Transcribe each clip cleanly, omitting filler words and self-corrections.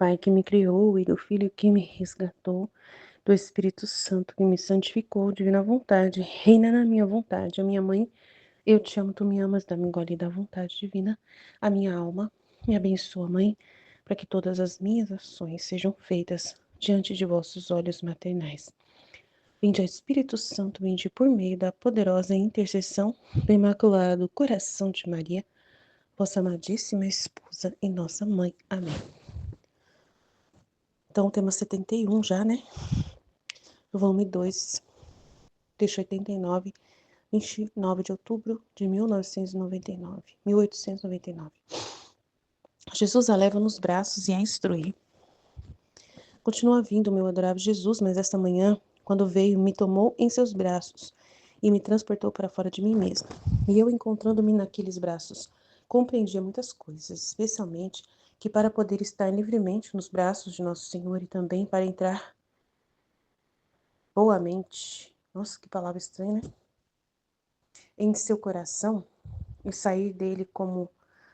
Pai que me criou e do Filho que me resgatou, do Espírito Santo que me santificou, divina vontade, reina na minha vontade. A minha mãe, eu te amo, tu me amas, dá-me gole da vontade divina. A minha alma, me abençoa, Mãe, para que todas as minhas ações sejam feitas diante de vossos olhos maternais. Vinde, ó Espírito Santo, vinde por meio da poderosa intercessão do Imaculado Coração de Maria, vossa amadíssima esposa e nossa mãe. Amém. Então, o tema 71 já, né? O volume 2, texto 89, 29 de outubro de 1999, 1899. Jesus a leva nos braços e a instrui. Continua vindo, meu adorável Jesus, mas esta manhã, quando veio, me tomou em seus braços e me transportou para fora de mim mesma. E eu, encontrando-me naqueles braços, compreendia muitas coisas, especialmente que para poder estar livremente nos braços de Nosso Senhor e também para entrar boamente, nossa, que palavra estranha, né? Em seu coração e sair dele como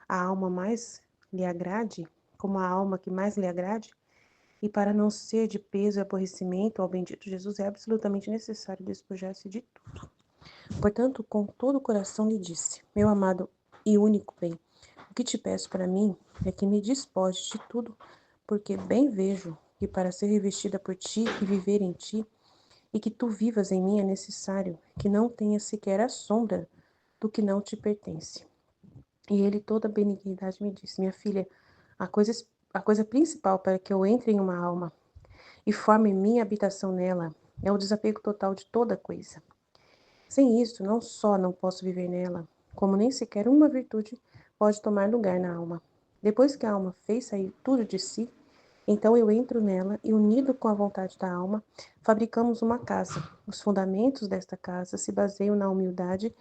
a alma mais lhe agrade, como a alma que mais lhe agrade, e para não ser de peso e aborrecimento ao bendito Jesus, é absolutamente necessário despojar-se de tudo. Portanto, com todo o coração lhe disse: meu amado e único bem, o que te peço para mim é que me despojes de tudo, porque bem vejo que para ser revestida por ti e viver em ti, e que tu vivas em mim, é necessário que não tenhas sequer a sombra do que não te pertence. E ele, toda benignidade, me disse: minha filha, a coisa principal para que eu entre em uma alma e forme minha habitação nela é o desapego total de toda coisa. Sem isso, não só não posso viver nela, como nem sequer uma virtude pode tomar lugar na alma. Depois que a alma fez sair tudo de si, então eu entro nela e, unido com a vontade da alma, fabricamos uma casa. Os fundamentos desta casa se baseiam na humildade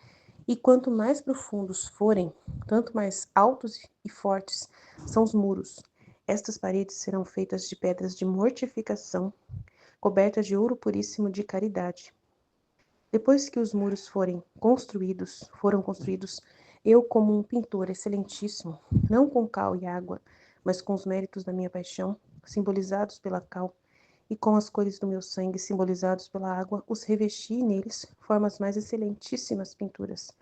e quanto mais profundos forem, tanto mais altos e fortes são os muros. Estas paredes serão feitas de pedras de mortificação, cobertas de ouro puríssimo de caridade. Depois que os muros foram construídos, eu, como um pintor excelentíssimo, não com cal e água, mas com os méritos da minha paixão, simbolizados pela cal, e com as cores do meu sangue, simbolizados pela água, os revesti neles formas mais excelentíssimas pinturas.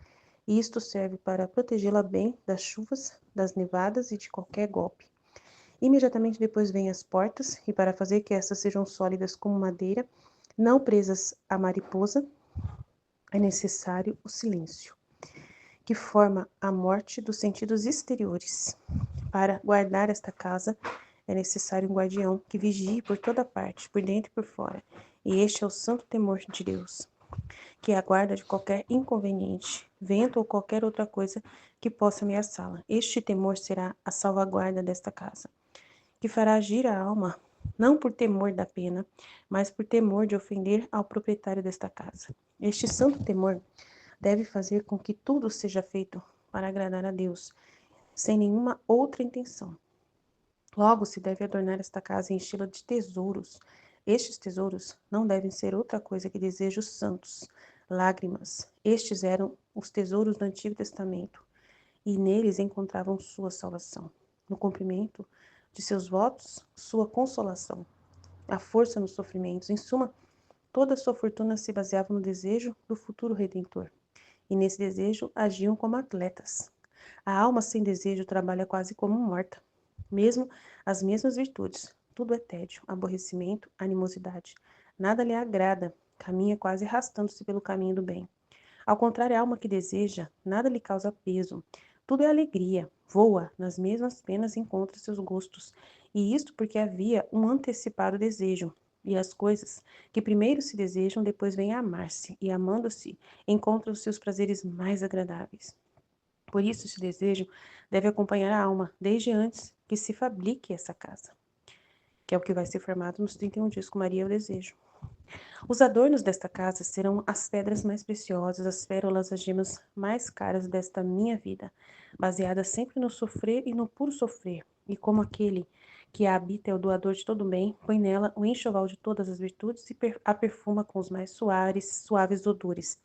E isto serve para protegê-la bem das chuvas, das nevadas e de qualquer golpe. Imediatamente depois vêm as portas, e para fazer que estas sejam sólidas como madeira, não presas à mariposa, é necessário o silêncio, que forma a morte dos sentidos exteriores. Para guardar esta casa, é necessário um guardião que vigie por toda parte, por dentro e por fora. E este é o santo temor de Deus, que aguarda de qualquer inconveniente, vento ou qualquer outra coisa que possa ameaçá-la. Este temor será a salvaguarda desta casa, que fará agir a alma, não por temor da pena, mas por temor de ofender ao proprietário desta casa. Este santo temor deve fazer com que tudo seja feito para agradar a Deus, sem nenhuma outra intenção. Logo se deve adornar esta casa e enchê-la de tesouros. Estes tesouros não devem ser outra coisa que desejos santos, lágrimas. Estes eram os tesouros do Antigo Testamento, e neles encontravam sua salvação. No cumprimento de seus votos, sua consolação. A força nos sofrimentos. Em suma, toda a sua fortuna se baseava no desejo do futuro Redentor. E nesse desejo agiam como atletas. A alma sem desejo trabalha quase como morta. Mesmo as mesmas virtudes. Tudo é tédio, aborrecimento, animosidade. Nada lhe agrada, caminha quase arrastando-se pelo caminho do bem. Ao contrário, a alma que deseja, nada lhe causa peso. Tudo é alegria, voa, nas mesmas penas encontra seus gostos. E isto porque havia um antecipado desejo. E as coisas que primeiro se desejam, depois vêm a amar-se, e amando-se, encontram os seus prazeres mais agradáveis. Por isso, esse desejo deve acompanhar a alma, desde antes que se fabrique essa casa, que é o que vai ser formado nos 31 dias com Maria, o desejo. Os adornos desta casa serão as pedras mais preciosas, as pérolas, as gemas mais caras desta minha vida, baseadas sempre no sofrer e no puro sofrer. E como aquele que a habita é o doador de todo bem, põe nela o enxoval de todas as virtudes e a perfuma com os mais suaves odores.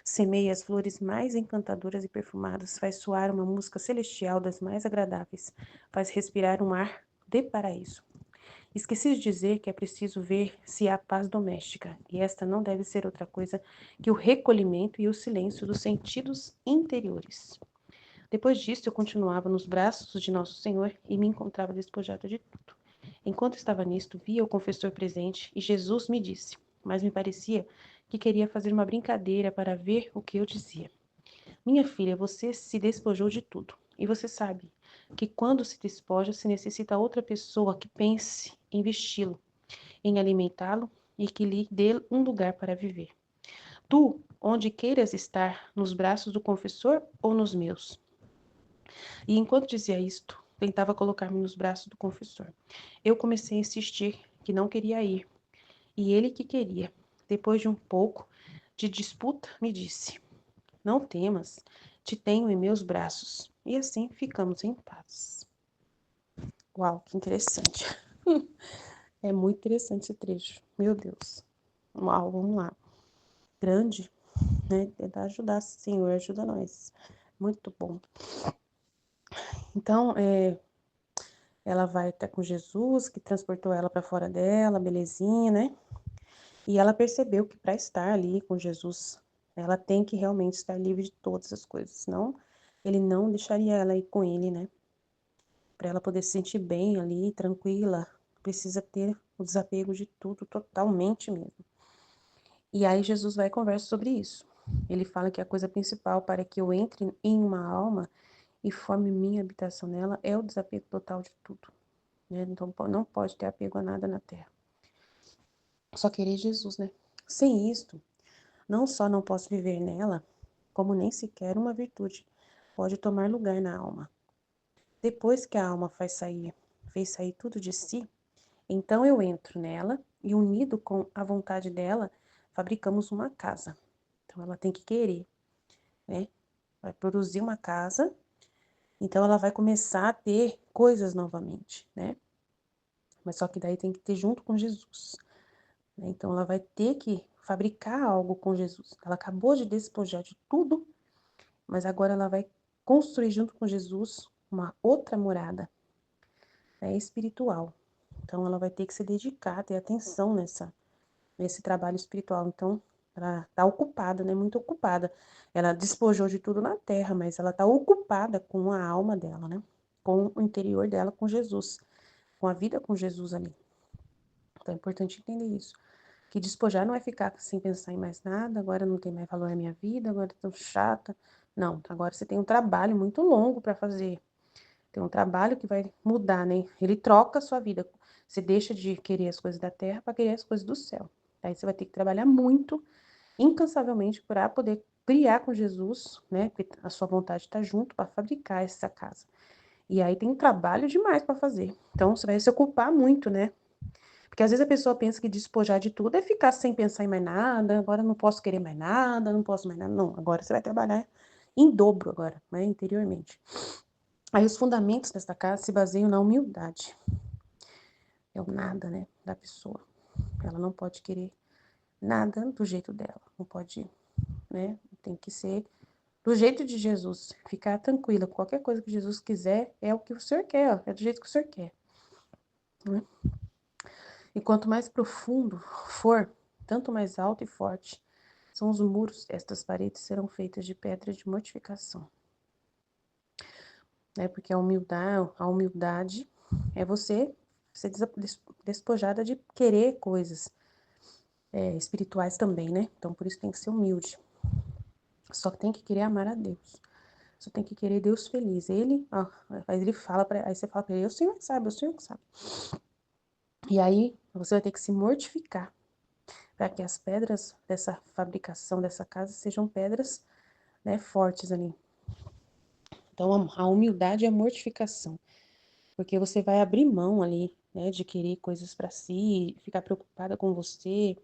Semeia as flores mais encantadoras e perfumadas, faz soar uma música celestial das mais agradáveis, faz respirar um ar de paraíso. Esqueci de dizer que é preciso ver se há paz doméstica, e esta não deve ser outra coisa que o recolhimento e o silêncio dos sentidos interiores. Depois disso, eu continuava nos braços de Nosso Senhor e me encontrava despojada de tudo. Enquanto estava nisto, via o confessor presente e Jesus me disse, mas me parecia que queria fazer uma brincadeira para ver o que eu dizia. Minha filha, você se despojou de tudo. E você sabe que quando se despoja, se necessita outra pessoa que pense em vesti-lo, em alimentá-lo e que lhe dê um lugar para viver. Tu, onde queiras estar, nos braços do confessor ou nos meus? E enquanto dizia isto, tentava colocar-me nos braços do confessor. Eu comecei a insistir que não queria ir, e ele que queria. Depois de um pouco de disputa, me disse: Não temas, te tenho em meus braços. E assim ficamos em paz. Uau, que interessante. É muito interessante esse trecho. Meu Deus. Uau, vamos lá. Grande, né? Tentar ajudar, Senhor, ajuda nós. Muito bom. Então, ela vai até com Jesus, que transportou ela para fora dela, belezinha, né? E ela percebeu que para estar ali com Jesus, ela tem que realmente estar livre de todas as coisas, senão ele não deixaria ela ir com ele, né? Para ela poder se sentir bem ali, tranquila, precisa ter o desapego de tudo totalmente mesmo. E aí Jesus vai e conversa sobre isso. Ele fala que a coisa principal para que eu entre em uma alma e forme minha habitação nela é o desapego total de tudo, né? Então não pode ter apego a nada na terra. Só querer Jesus, né? Sem isto, não só não posso viver nela, como nem sequer uma virtude pode tomar lugar na alma. Depois que a alma fez sair tudo de si, então eu entro nela e, unido com a vontade dela, fabricamos uma casa. Então ela tem que querer, né? Vai produzir uma casa, então ela vai começar a ter coisas novamente, né? Mas só que daí tem que ter junto com Jesus, né? Então ela vai ter que fabricar algo com Jesus. Ela acabou de despojar de tudo, mas agora ela vai construir junto com Jesus uma outra morada, né, espiritual. Então ela vai ter que se dedicar, ter atenção nesse trabalho espiritual. Então ela está ocupada, né, muito ocupada. Ela despojou de tudo na terra, mas ela está ocupada com a alma dela, né, com o interior dela, com Jesus, com a vida com Jesus ali. Então é importante entender isso. Que despojar não é ficar sem pensar em mais nada, agora não tem mais valor na minha vida, agora estou chata. Não, agora você tem um trabalho muito longo para fazer. Tem um trabalho que vai mudar, né? Ele troca a sua vida. Você deixa de querer as coisas da terra para querer as coisas do céu. Aí você vai ter que trabalhar muito, incansavelmente, para poder criar com Jesus, né? Porque a sua vontade está junto para fabricar essa casa. E aí tem um trabalho demais para fazer. Então você vai se ocupar muito, né? Porque às vezes a pessoa pensa que despojar de tudo é ficar sem pensar em mais nada, agora não posso querer mais nada, não posso mais nada. Não, agora você vai trabalhar em dobro agora, né? Interiormente. Aí os fundamentos desta casa se baseiam na humildade. É o nada, né, da pessoa. Ela não pode querer nada do jeito dela. Não pode, né, tem que ser do jeito de Jesus. Ficar tranquila. Qualquer coisa que Jesus quiser é o que o Senhor quer, ó, é do jeito que o Senhor quer. Né? E quanto mais profundo for, tanto mais alto e forte são os muros. Estas paredes serão feitas de pedra de mortificação. Né? Porque a humildade é você ser despojada de querer coisas espirituais também, né? Então, por isso tem que ser humilde. Só tem que querer amar a Deus. Só tem que querer Deus feliz. Aí ele fala aí você fala para ele, o Senhor sabe, o Senhor que sabe. E aí você vai ter que se mortificar para que as pedras dessa fabricação dessa casa sejam pedras, né, fortes ali. Então, a humildade é a mortificação. Porque você vai abrir mão ali, né, de querer coisas para si, ficar preocupada com você,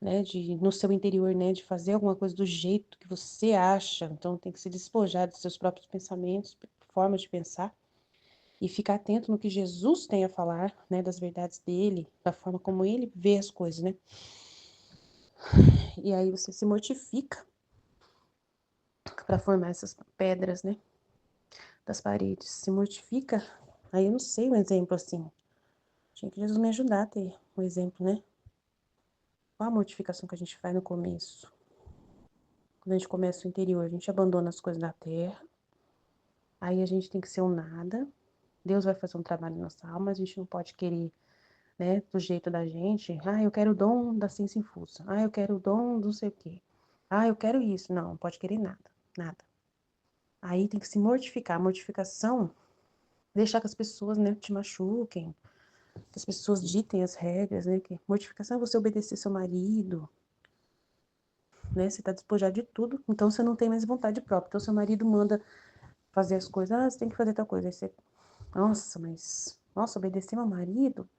né, no seu interior, né, de fazer alguma coisa do jeito que você acha. Então tem que se despojar dos seus próprios pensamentos, forma de pensar e ficar atento no que Jesus tem a falar, né, das verdades dele, da forma como ele vê as coisas, né? E aí você se mortifica para formar essas pedras, né, das paredes. Se mortifica. Aí eu não sei um exemplo assim. Tinha que Jesus me ajudar a ter um exemplo, né? Qual a mortificação que a gente faz no começo? Quando a gente começa o interior, a gente abandona as coisas da terra, aí a gente tem que ser um nada. Deus vai fazer um trabalho na nossa alma, a gente não pode querer, né, do jeito da gente. Ah, eu quero o dom da ciência infusa. Ah, eu quero o dom do não sei o quê. Ah, eu quero isso. Não, não pode querer nada, nada. Aí tem que se mortificar. A mortificação, deixar que as pessoas, né, te machuquem, que as pessoas ditem as regras, né? Que mortificação é você obedecer seu marido, né? Você tá despojado de tudo, então você não tem mais vontade própria. Então seu marido manda fazer as coisas, ah, você tem que fazer tal coisa. Aí você, nossa, mas, nossa, obedecer meu marido?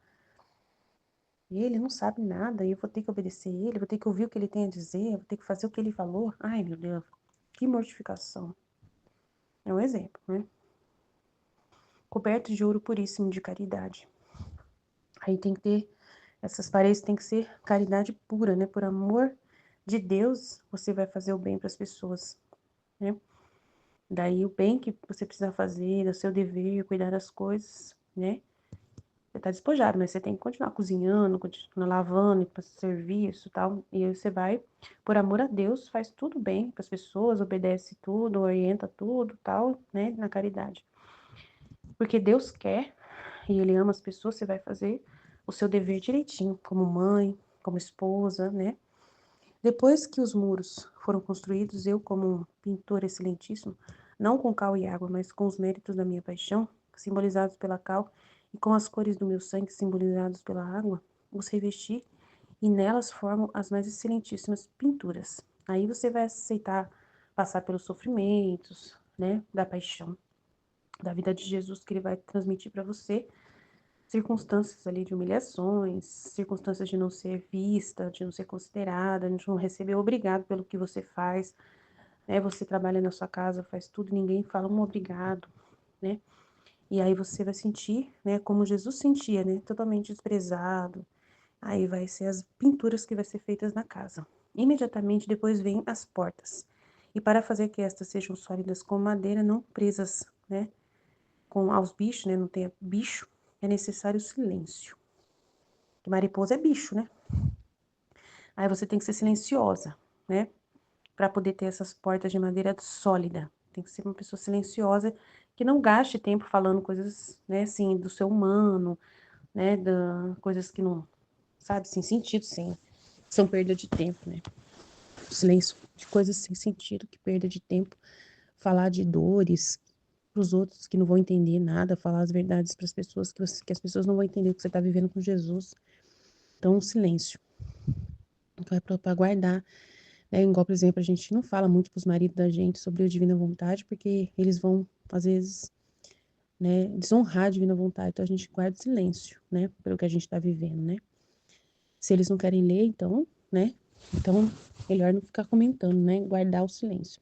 Ele não sabe nada, e eu vou ter que obedecer ele, vou ter que ouvir o que ele tem a dizer, vou ter que fazer o que ele falou. Ai, meu Deus, que mortificação. É um exemplo, né? Coberto de ouro puríssimo de caridade. Aí tem que ter, essas paredes tem que ser caridade pura, né? Por amor de Deus, você vai fazer o bem para as pessoas, né? Daí o bem que você precisa fazer, do seu dever, cuidar das coisas, né? Você tá despojado, mas você tem que continuar cozinhando, continuar lavando, para serviço e tal. E aí você vai, por amor a Deus, faz tudo bem para as pessoas, obedece tudo, orienta tudo, tal, né? Na caridade. Porque Deus quer e Ele ama as pessoas, você vai fazer o seu dever direitinho, como mãe, como esposa, né? Depois que os muros foram construídos, eu, como um pintor excelentíssimo, não com cal e água, mas com os méritos da minha paixão, simbolizados pela cal, e com as cores do meu sangue, simbolizados pela água, os revesti e nelas formo as mais excelentíssimas pinturas. Aí você vai aceitar passar pelos sofrimentos, né, da paixão, da vida de Jesus que ele vai transmitir para você, circunstâncias ali de humilhações, circunstâncias de não ser vista, de não ser considerada, de não receber obrigado pelo que você faz, né? Você trabalha na sua casa, faz tudo, ninguém fala um obrigado, né? E aí você vai sentir, né, como Jesus sentia, né, totalmente desprezado. Aí vai ser as pinturas que vai ser feitas na casa. Imediatamente depois vem as portas. E para fazer que estas sejam sólidas como madeira, não presas, né, com aos bichos, né, não tenha bicho, é necessário silêncio. Que mariposa é bicho, né? Aí você tem que ser silenciosa, né? Para poder ter essas portas de madeira sólida. Tem que ser uma pessoa silenciosa que não gaste tempo falando coisas, né, assim, do seu humano, né, coisas que não, sabe, sem sentido, sim. São perda de tempo, né? Silêncio de coisas sem sentido, que perda de tempo. Falar de dores para os outros que não vão entender nada, falar as verdades para as pessoas que as pessoas não vão entender o que você está vivendo com Jesus. Então, silêncio. Então, é para guardar, né? Igual, por exemplo, a gente não fala muito para os maridos da gente sobre a divina vontade, porque eles vão, às vezes, né, desonrar a divina vontade. Então, a gente guarda silêncio, né? Pelo que a gente está vivendo, né? Se eles não querem ler, então, né? Então, melhor não ficar comentando, né? Guardar o silêncio.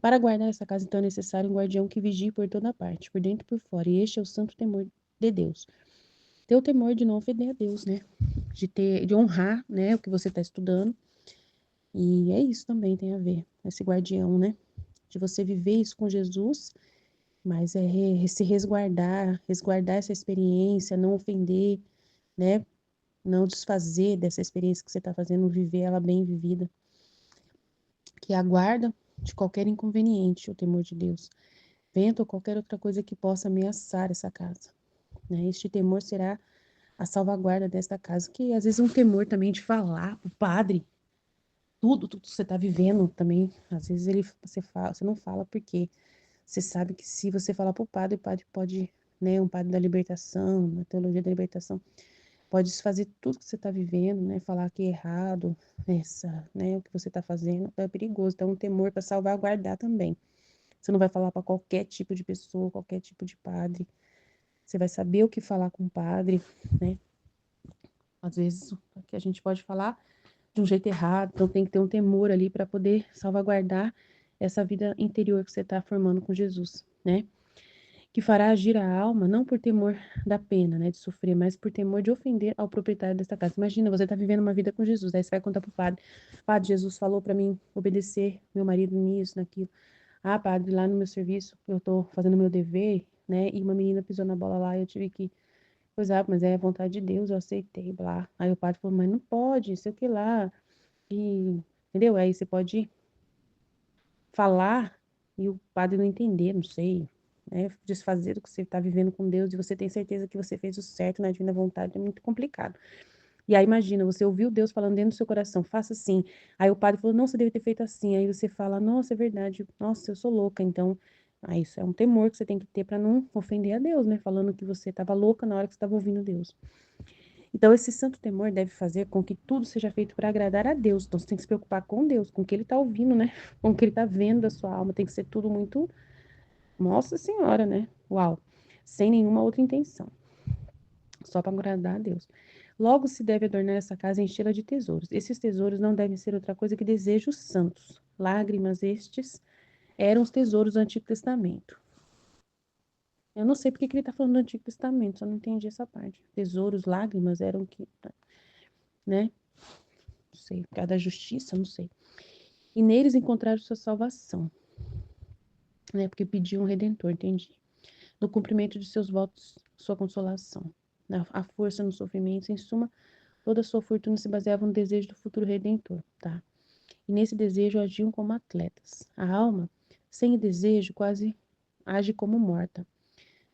Para guardar essa casa, então, é necessário um guardião que vigie por toda parte, por dentro e por fora. E este é o santo temor de Deus. Ter o temor de não ofender a Deus, né? De honrar, né, o que você está estudando. E é isso também tem a ver, esse guardião, né? De você viver isso com Jesus, mas é se resguardar, resguardar essa experiência, não ofender, né? Não desfazer dessa experiência que você está fazendo, viver ela bem vivida. Que aguarda de qualquer inconveniente, o temor de Deus. Vento ou qualquer outra coisa que possa ameaçar essa casa, né? Este temor será a salvaguarda desta casa, que às vezes é um temor também de falar o padre, tudo que você está vivendo também, às vezes você não fala porque você sabe que se você falar para o padre pode, né, um padre da libertação, da teologia da libertação, pode desfazer tudo que você está vivendo, né, falar que é errado, né, o que você está fazendo, então é perigoso, então é um temor para salvaguardar também. Você não vai falar para qualquer tipo de pessoa, qualquer tipo de padre, você vai saber o que falar com o padre, né, às vezes que a gente pode falar de um jeito errado, então tem que ter um temor ali para poder salvaguardar essa vida interior que você está formando com Jesus, né? Que fará agir a alma não por temor da pena, né, de sofrer, mas por temor de ofender ao proprietário desta casa. Imagina, você está vivendo uma vida com Jesus, aí você vai contar pro padre, padre, Jesus falou para mim obedecer meu marido nisso, naquilo. Ah, padre, lá no meu serviço eu tô fazendo meu dever, né, e uma menina pisou na bola lá, eu tive que Pois é, mas é a vontade de Deus, eu aceitei, blá. Aí o padre falou, mas não pode, sei o que lá. E, entendeu? Aí você pode falar e o padre não entender, não sei, né? Desfazer o que você está vivendo com Deus e você tem certeza que você fez o certo na divina vontade, é muito complicado. E aí imagina, você ouviu Deus falando dentro do seu coração, faça assim. Aí o padre falou, não, você deve ter feito assim. Aí você fala, nossa, é verdade, nossa, eu sou louca. Então, isso é um temor que você tem que ter para não ofender a Deus, né? Falando que você estava louca na hora que você estava ouvindo Deus. Então, esse santo temor deve fazer com que tudo seja feito para agradar a Deus. Então, você tem que se preocupar com Deus, com o que ele está ouvindo, né? Com o que ele está vendo da sua alma. Tem que ser tudo muito, Nossa Senhora, né? Uau! Sem nenhuma outra intenção. Só para agradar a Deus. Logo se deve adornar essa casa e enchê-la de tesouros. Esses tesouros não devem ser outra coisa que desejos santos. Lágrimas estes eram os tesouros do Antigo Testamento. Eu não sei porque que ele está falando do Antigo Testamento, só não entendi essa parte. Tesouros, lágrimas eram que, né? Não sei, por causa da justiça, não sei. E neles encontraram sua salvação, né? Porque pediam um redentor, entendi. No cumprimento de seus votos, sua consolação. A força nos sofrimentos, em suma, toda a sua fortuna se baseava no desejo do futuro redentor, tá? E nesse desejo agiam como atletas. A alma, sem o desejo, quase age como morta.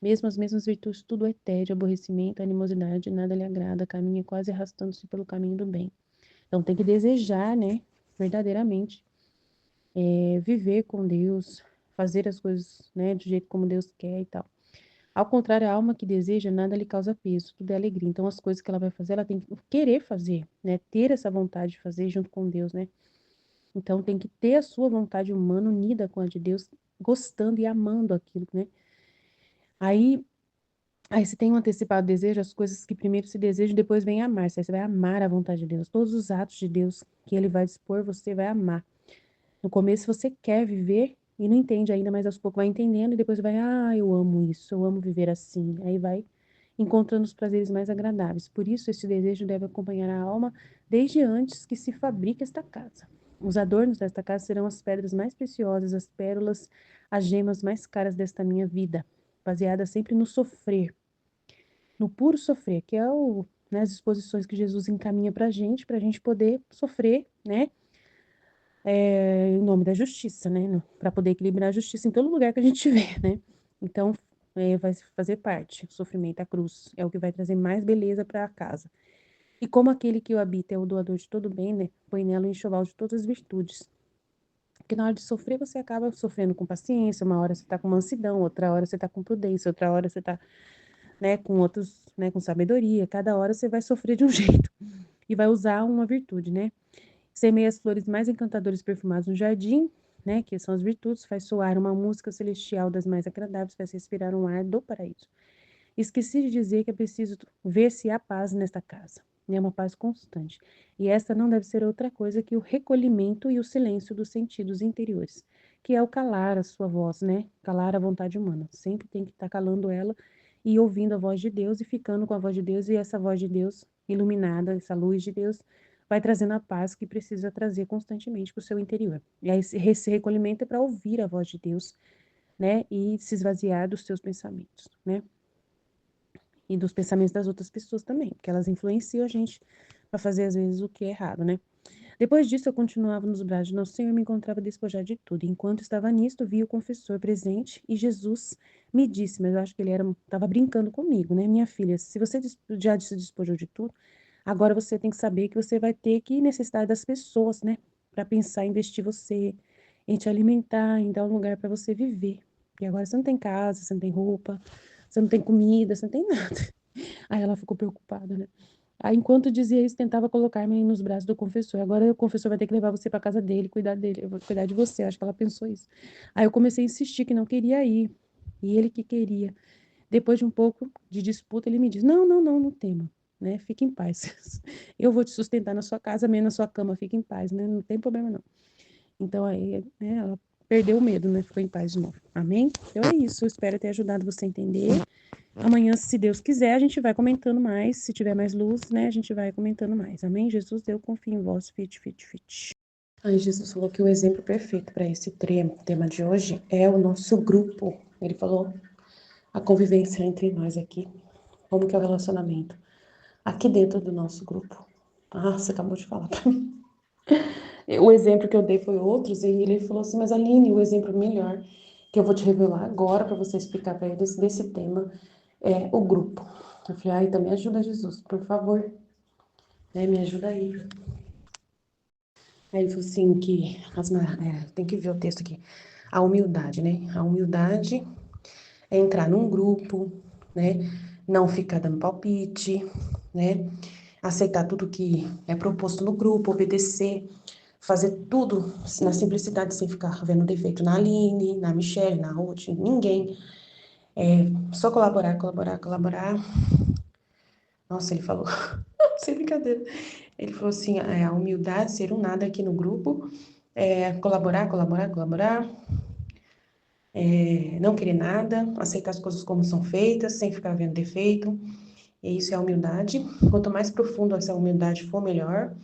Mesmo as mesmas virtudes, tudo é tédio, aborrecimento, animosidade, nada lhe agrada, caminha quase arrastando-se pelo caminho do bem. Então tem que desejar, né, verdadeiramente, viver com Deus, fazer as coisas, né, do jeito como Deus quer e tal. Ao contrário, a alma que deseja, nada lhe causa peso, tudo é alegria. Então as coisas que ela vai fazer, ela tem que querer fazer, né, ter essa vontade de fazer junto com Deus, né. Então tem que ter a sua vontade humana unida com a de Deus, gostando e amando aquilo, né. Aí se tem um antecipado desejo, as coisas que primeiro se desejam, depois vem amar. Você vai amar a vontade de Deus. Todos os atos de Deus que Ele vai dispor, você vai amar. No começo você quer viver e não entende ainda, mas aos poucos vai entendendo e depois vai, eu amo isso, eu amo viver assim. Aí vai encontrando os prazeres mais agradáveis. Por isso, esse desejo deve acompanhar a alma desde antes que se fabrique esta casa. Os adornos desta casa serão as pedras mais preciosas, as pérolas, as gemas mais caras desta minha vida, baseada sempre no sofrer, no puro sofrer, que é né, as disposições que Jesus encaminha para a gente poder sofrer, né, em nome da justiça, né, para poder equilibrar a justiça em todo lugar que a gente vê, né. Então, vai fazer parte, o sofrimento, a cruz, é o que vai trazer mais beleza para a casa. E como aquele que o habita é o doador de todo bem, né, põe nela o enxoval de todas as virtudes. Porque na hora de sofrer, você acaba sofrendo com paciência, uma hora você tá com mansidão, outra hora você tá com prudência, outra hora você tá, né, com outros, né, com sabedoria. Cada hora você vai sofrer de um jeito e vai usar uma virtude, né? Semeia as flores mais encantadoras perfumadas no jardim, né, que são as virtudes, faz soar uma música celestial das mais agradáveis, faz respirar um ar do paraíso. Esqueci de dizer que é preciso ver se há paz nesta casa, né, uma paz constante. E esta não deve ser outra coisa que o recolhimento e o silêncio dos sentidos interiores, que é o calar a sua voz, né, calar a vontade humana. Sempre tem que estar calando ela e ouvindo a voz de Deus e ficando com a voz de Deus, e essa voz de Deus iluminada, essa luz de Deus, vai trazendo a paz que precisa trazer constantemente para o seu interior. E aí esse recolhimento é para ouvir a voz de Deus, né, e se esvaziar dos seus pensamentos, né, e dos pensamentos das outras pessoas também, porque elas influenciam a gente para fazer às vezes o que é errado, né. Depois disso, eu continuava nos braços de Nosso Senhor e me encontrava despojado de tudo. Enquanto estava nisto, vi o confessor presente e Jesus me disse, mas eu acho que ele estava brincando comigo, né? Minha filha, se você já se despojou de tudo, agora você tem que saber que você vai ter que necessitar das pessoas, né? Para pensar em investir você, em te alimentar, em dar um lugar para você viver. Porque agora você não tem casa, você não tem roupa, você não tem comida, você não tem nada. Aí ela ficou preocupada, né? Aí, enquanto dizia isso, tentava colocar-me nos braços do confessor. Agora o confessor vai ter que levar você para casa dele, eu vou cuidar de você. Acho que ela pensou isso. Aí eu comecei a insistir que não queria ir. E ele que queria. Depois de um pouco de disputa, ele me diz: Não, não, não, não tema, né? Fique em paz. Eu vou te sustentar na sua casa, mesmo na sua cama, fique em paz, né? Não tem problema não. Então aí, né, ela perdeu o medo, né? Ficou em paz de novo. Amém? Então é isso. Eu espero ter ajudado você a entender. Amanhã, se Deus quiser, a gente vai comentando mais. Se tiver mais luz, né, a gente vai comentando mais. Amém? Jesus, eu confio em vós. Fit, fit, fit. Aí Jesus falou que o exemplo perfeito para esse tema de hoje é o nosso grupo. Ele falou a convivência entre nós aqui. Como que é o relacionamento aqui dentro do nosso grupo. Ah, você acabou de falar para mim. O exemplo que eu dei foi outros, e ele falou assim, mas Aline, o exemplo melhor que eu vou te revelar agora para você explicar para eles desse tema é o grupo. Eu falei, ai, então me ajuda, Jesus, por favor, né, me ajuda aí. Aí ele falou assim que tem que ver o texto aqui. A humildade, né? A humildade é entrar num grupo, né? Não ficar dando palpite, né? Aceitar tudo que é proposto no grupo, obedecer, fazer tudo na simplicidade, sem ficar vendo defeito na Aline, na Michelle, na Ruth, ninguém. Só colaborar, colaborar, colaborar. Nossa, ele falou, sem brincadeira. Ele falou assim, a humildade, ser um nada aqui no grupo, colaborar, colaborar, colaborar, não querer nada, aceitar as coisas como são feitas, sem ficar vendo defeito. E isso é a humildade. Quanto mais profundo essa humildade for, melhor,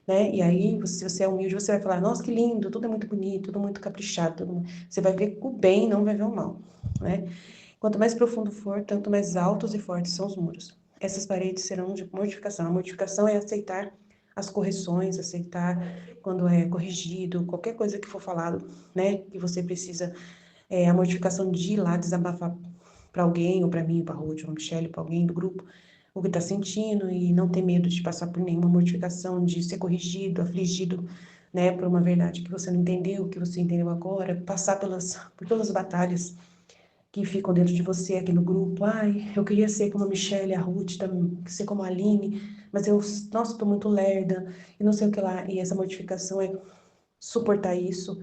né? E aí, se você é humilde, você vai falar, nossa, que lindo, tudo é muito bonito, tudo muito caprichado. Você vai ver o bem, não vai ver o mal, né? Quanto mais profundo for, tanto mais altos e fortes são os muros. Essas paredes serão de mortificação. A mortificação é aceitar as correções, aceitar quando é corrigido, qualquer coisa que for falado, né? Que você precisa, a mortificação de ir lá desabafar para alguém, ou para mim, para a Ruth, ou para Michelle, para alguém do grupo, o que está sentindo e não ter medo de passar por nenhuma mortificação, de ser corrigido, afligido, né, por uma verdade que você não entendeu, que você entendeu agora, passar por todas as batalhas que ficam dentro de você aqui no grupo. Ai, eu queria ser como a Michelle, a Ruth, ser como a Aline, mas nossa, estou muito lerda, e não sei o que lá. E essa mortificação é suportar isso,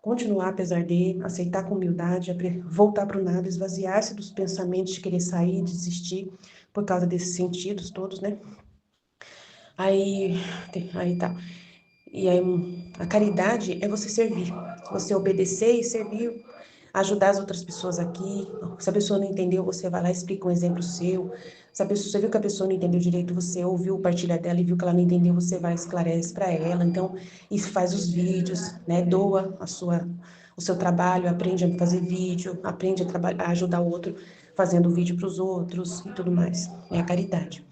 continuar apesar de, aceitar com humildade, voltar para o nada, esvaziar-se dos pensamentos de querer sair, desistir, por causa desses sentidos todos, né? Aí, aí tá. E aí, a caridade é você servir, você obedecer e servir, ajudar as outras pessoas aqui. Se a pessoa não entendeu, você vai lá e explica um exemplo seu. Se a pessoa, você viu que a pessoa não entendeu direito, você ouviu o partilhar dela e viu que ela não entendeu, você vai e esclarece para ela. Então, isso faz os vídeos, né? Doa o seu trabalho, aprende a fazer vídeo, aprende a ajudar o outro fazendo vídeo para os outros e tudo mais. É a caridade.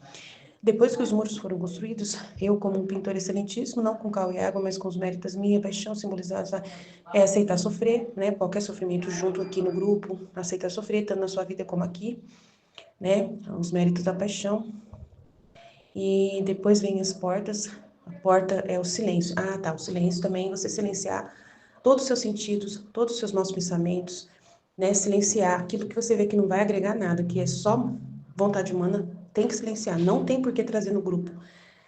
Depois que os muros foram construídos, eu, como um pintor excelentíssimo, não com cal e água, mas com os méritos minha paixão simbolizada, é aceitar sofrer, né? Qualquer sofrimento junto aqui no grupo, aceitar sofrer, tanto na sua vida como aqui, né? Os méritos da paixão. E depois vem as portas. A porta é o silêncio. Ah, tá. O silêncio também, você silenciar todos os seus sentidos, todos os seus maus pensamentos, né? Silenciar aquilo que você vê que não vai agregar nada, que é só vontade humana, tem que silenciar. Não tem por que trazer no grupo.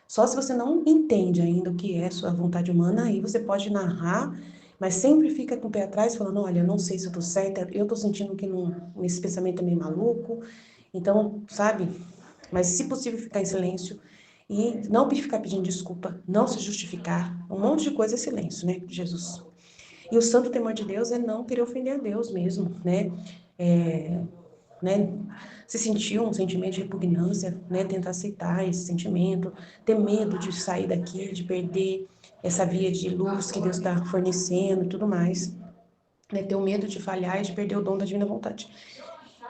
Só se você não entende ainda o que é sua vontade humana, aí você pode narrar, mas sempre fica com o pé atrás, falando, olha, eu não sei se eu tô certa, eu tô sentindo que esse pensamento é meio maluco, então, sabe? Mas, se possível, ficar em silêncio e não ficar pedindo desculpa, não se justificar, um monte de coisa é silêncio, né, Jesus? E o santo temor de Deus é não querer ofender a Deus mesmo, né? Né? Se sentir um sentimento de repugnância, né? Tentar aceitar esse sentimento, ter medo de sair daqui, de perder essa via de luz que Deus está fornecendo e tudo mais, né? Ter o medo de falhar e de perder o dom da divina vontade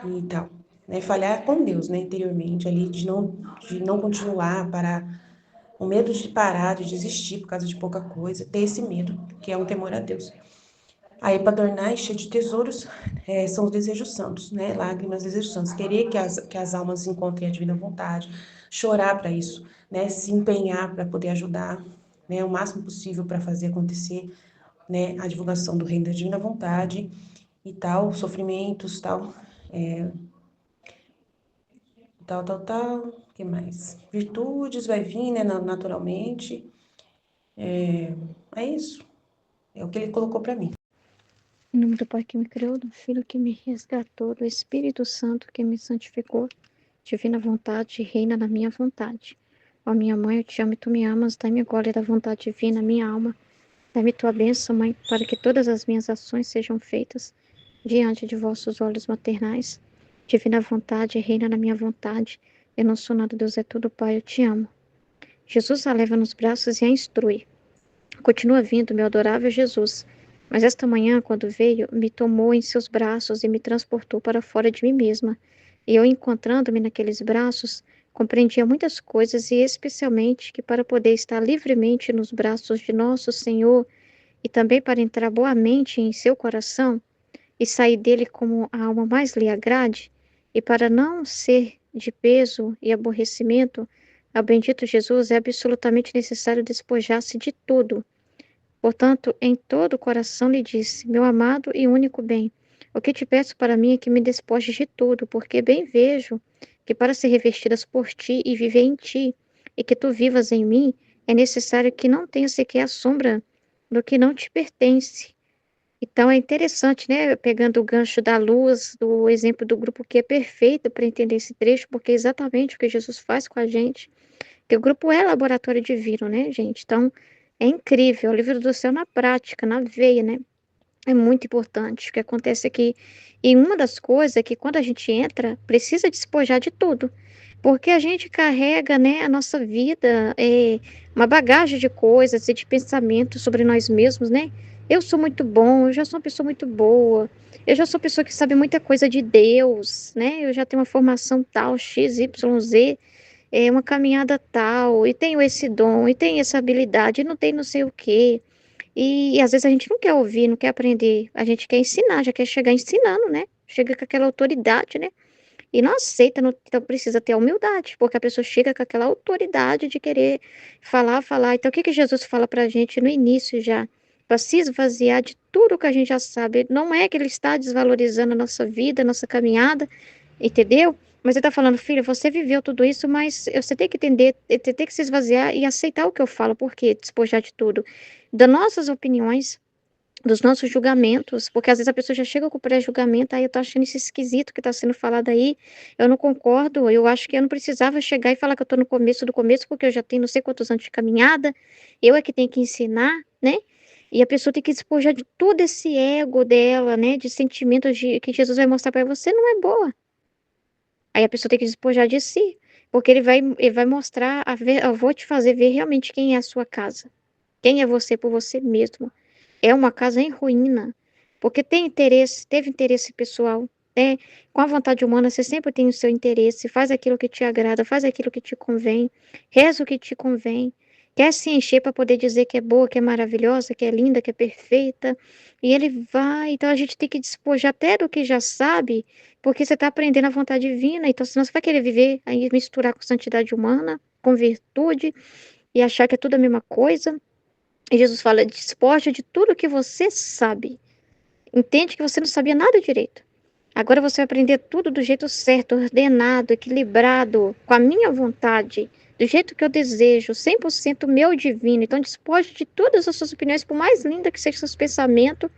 e tal, né? Falhar com Deus, né? Interiormente ali, de não continuar, parar, o medo de parar, de desistir por causa de pouca coisa, ter esse medo, que é um temor a Deus. Aí, para adornar e cheio de tesouros, são os desejos santos, né? Lágrimas, desejos santos. Querer que as almas encontrem a divina vontade, chorar para isso, né? Se empenhar para poder ajudar, né? O máximo possível para fazer acontecer, né? A divulgação do reino da divina vontade e tal, sofrimentos, tal, tal. O que mais? Virtudes vai vir, né? Naturalmente. É isso. É o que ele colocou para mim. Em nome do Pai que me criou, do Filho que me resgatou, do Espírito Santo que me santificou, divina vontade, reina na minha vontade. Ó minha mãe, eu te amo e tu me amas, dai-me glória da vontade divina, minha alma. Dai-me tua bênção, mãe, para que todas as minhas ações sejam feitas diante de vossos olhos maternais. Divina vontade, reina na minha vontade. Eu não sou nada, Deus é tudo, Pai, eu te amo. Jesus a leva nos braços e a instrui. Continua vindo, meu adorável Jesus. Mas esta manhã, quando veio, me tomou em seus braços e me transportou para fora de mim mesma. E eu, encontrando-me naqueles braços, compreendia muitas coisas, e especialmente que para poder estar livremente nos braços de nosso Senhor e também para entrar boamente em seu coração e sair dele como a alma mais lhe agrade, e para não ser de peso e aborrecimento ao bendito Jesus, é absolutamente necessário despojar-se de tudo. Portanto, em todo o coração lhe disse: meu amado e único bem, o que te peço para mim é que me despojes de tudo, porque bem vejo que para ser revestidas por ti e viver em ti, e que tu vivas em mim, é necessário que não tenha sequer a sombra do que não te pertence. Então é interessante, né, pegando o gancho da luz, do exemplo do grupo, que é perfeito para entender esse trecho, porque é exatamente o que Jesus faz com a gente, que o grupo é laboratório divino, né, gente? Então é incrível, é o livro do céu na prática, na veia, né? É muito importante. O que acontece aqui, e uma das coisas é que quando a gente entra, precisa despojar de tudo, porque a gente carrega, né, a nossa vida, uma bagagem de coisas e de pensamentos sobre nós mesmos, né? Eu sou muito bom, eu já sou uma pessoa muito boa, eu já sou uma pessoa que sabe muita coisa de Deus, né? Eu já tenho uma formação tal, X, Y, Z, uma caminhada tal, e tenho esse dom, e tenho essa habilidade, e não tem não sei o quê. E às vezes a gente não quer ouvir, não quer aprender, a gente quer ensinar, já quer chegar ensinando, né? Chega com aquela autoridade, né? E não aceita, não, então precisa ter a humildade, porque a pessoa chega com aquela autoridade de querer falar, falar. Então, o que que Jesus fala pra gente no início já? Para se esvaziar de tudo que a gente já sabe. Não é que ele está desvalorizando a nossa vida, a nossa caminhada, entendeu? Mas ele está falando, filho, você viveu tudo isso, mas você tem que entender, você tem que se esvaziar e aceitar o que eu falo. Por quê? Despojar de tudo. Das nossas opiniões, dos nossos julgamentos, porque às vezes a pessoa já chega com o pré-julgamento, aí eu tô achando isso esquisito que tá sendo falado aí, eu não concordo, eu acho que eu não precisava chegar e falar que eu tô no começo do começo, porque eu já tenho não sei quantos anos de caminhada, eu é que tenho que ensinar, né? E a pessoa tem que despojar de todo esse ego dela, né? De sentimentos de, que Jesus vai mostrar para você não é boa. Aí a pessoa tem que despojar de si, porque ele vai mostrar, eu vou te fazer ver realmente quem é a sua casa, quem é você por você mesmo. É uma casa em ruína, porque tem interesse, teve interesse pessoal, né? Com a vontade humana, você sempre tem o seu interesse, faz aquilo que te agrada, faz aquilo que te convém, reza o que te convém, quer se encher para poder dizer que é boa, que é maravilhosa, que é linda, que é perfeita, e ele vai. Então a gente tem que despojar até do que já sabe, porque você está aprendendo a vontade divina, então senão você vai querer viver, aí misturar com santidade humana, com virtude, e achar que é tudo a mesma coisa. E Jesus fala: despoja de tudo que você sabe. Entende que você não sabia nada direito. Agora você vai aprender tudo do jeito certo, ordenado, equilibrado, com a minha vontade, do jeito que eu desejo, 100% meu divino. Então despoje de todas as suas opiniões, por mais linda que seja seus pensamentos,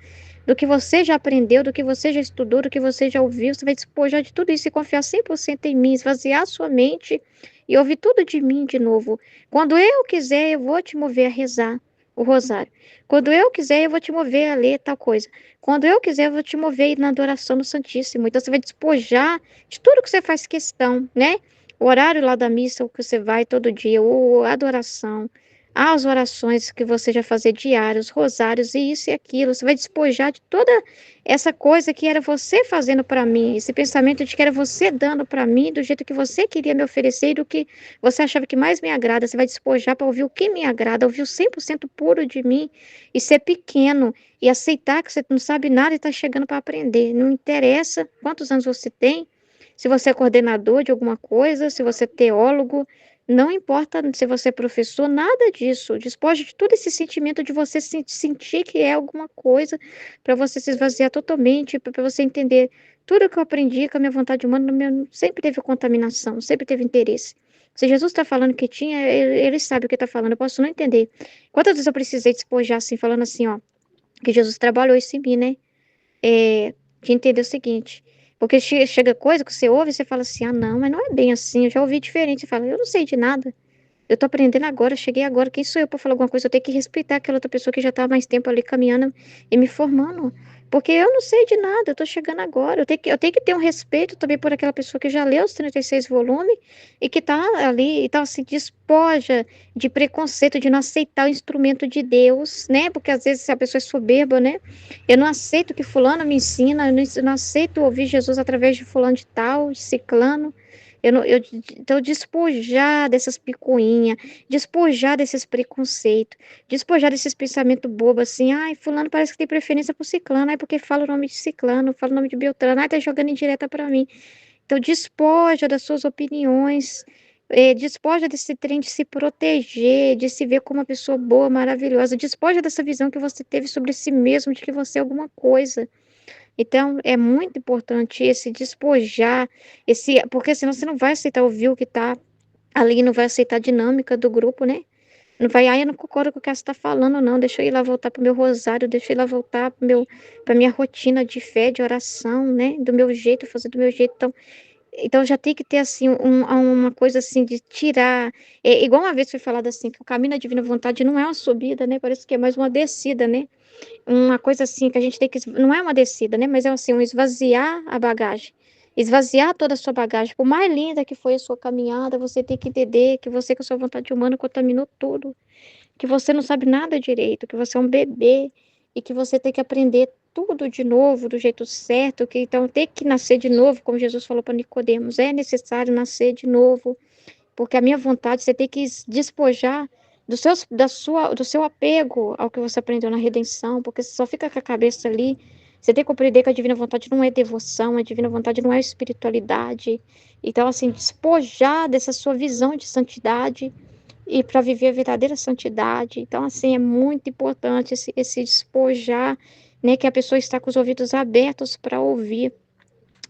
do que você já aprendeu, do que você já estudou, do que você já ouviu. Você vai despojar de tudo isso e confiar 100% em mim, esvaziar sua mente e ouvir tudo de mim de novo. Quando eu quiser, eu vou te mover a rezar o rosário. Quando eu quiser, eu vou te mover a ler tal coisa. Quando eu quiser, eu vou te mover a ir na adoração no Santíssimo. Então, você vai despojar de tudo que você faz questão, né? O horário lá da missa, o que você vai todo dia, ou a adoração, as orações que você já fazia diários, rosários, e isso e aquilo. Você vai despojar de toda essa coisa que era você fazendo para mim, esse pensamento de que era você dando para mim, do jeito que você queria me oferecer e do que você achava que mais me agrada. Você vai despojar para ouvir o que me agrada, ouvir o 100% puro de mim e ser pequeno e aceitar que você não sabe nada e está chegando para aprender. Não interessa quantos anos você tem, se você é coordenador de alguma coisa, se você é teólogo, não importa se você é professor, nada disso. Despoja de todo esse sentimento de você sentir que é alguma coisa, para você se esvaziar totalmente, para você entender tudo que eu aprendi com a minha vontade humana, sempre teve contaminação, sempre teve interesse. Se Jesus está falando que tinha, ele sabe o que está falando, eu posso não entender. Quantas vezes eu precisei despojar assim, falando assim, ó, que Jesus trabalhou isso em mim, né? De entender o seguinte, porque chega coisa que você ouve e você fala assim, ah, não, mas não é bem assim, eu já ouvi diferente. Você fala, eu não sei de nada, eu tô aprendendo agora, cheguei agora, quem sou eu para falar alguma coisa? Eu tenho que respeitar aquela outra pessoa que já tá há mais tempo ali caminhando e me formando. Porque eu não sei de nada, eu tô chegando agora. Eu tenho que ter um respeito também por aquela pessoa que já leu os 36 volumes e que tá ali, e tá se despoja de preconceito, de não aceitar o instrumento de Deus, né? Porque às vezes se a pessoa é soberba, né? Eu não aceito que fulano me ensina, eu não aceito ouvir Jesus através de fulano de tal, de ciclano. Então, despojar dessas picuinhas, despojar desses preconceitos, despojar desses pensamentos bobos assim, ai, fulano parece que tem preferência por ciclano, ai, porque fala o nome de ciclano, fala o nome de Beltrano, ai, tá jogando indireta para mim. Então, despoja das suas opiniões, despoja desse trem de se proteger, de se ver como uma pessoa boa, maravilhosa, despoja dessa visão que você teve sobre si mesmo, de que você é alguma coisa. Então, é muito importante esse despojar, porque senão você não vai aceitar ouvir o que tá ali, não vai aceitar a dinâmica do grupo, né? Não vai, eu não concordo com o que você está falando, não. Deixa eu ir lá voltar para o meu rosário, deixa eu ir lá voltar para minha rotina de fé, de oração, né? Do meu jeito, fazer do meu jeito. Então já tem que ter assim uma coisa assim de tirar. É, igual uma vez foi falado assim, que o caminho da divina vontade não é uma subida, né? Parece que é mais uma descida, né? Uma coisa assim que a gente tem que. Não é uma descida, né? Mas é assim, um esvaziar a bagagem. Esvaziar toda a sua bagagem. Por mais linda que foi a sua caminhada, você tem que entender que você, com a sua vontade humana, contaminou tudo. Que você não sabe nada direito, que você é um bebê e que você tem que aprender tudo de novo, do jeito certo, que então tem que nascer de novo, como Jesus falou para Nicodemos, é necessário nascer de novo, porque a minha vontade, você tem que despojar do seu apego ao que você aprendeu na redenção, porque você só fica com a cabeça ali. Você tem que compreender que a divina vontade não é devoção, a divina vontade não é espiritualidade. Então, assim, despojar dessa sua visão de santidade e para viver a verdadeira santidade. Então, assim, é muito importante esse despojar, né, que a pessoa está com os ouvidos abertos para ouvir.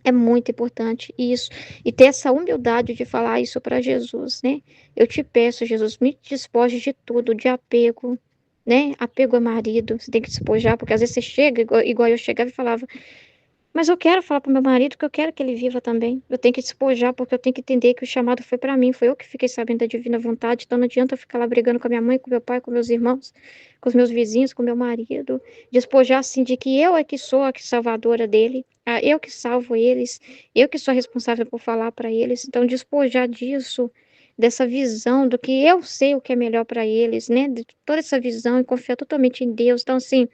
É muito importante isso. E ter essa humildade de falar isso para Jesus, né? Eu te peço, Jesus, me despoje de tudo, de apego, né? Apego a marido, você tem que despojar, porque às vezes você chega, igual eu chegava e falava, mas eu quero falar para meu marido que eu quero que ele viva também. Eu tenho que despojar, porque eu tenho que entender que o chamado foi para mim, foi eu que fiquei sabendo da divina vontade, então não adianta eu ficar lá brigando com a minha mãe, com meu pai, com meus irmãos, com os meus vizinhos, com meu marido. Despojar, assim, de que eu é que sou a salvadora dele, eu que salvo eles, eu que sou responsável por falar para eles. Então, despojar disso, dessa visão do que eu sei o que é melhor para eles, né? De toda essa visão e confiar totalmente em Deus. Então, assim.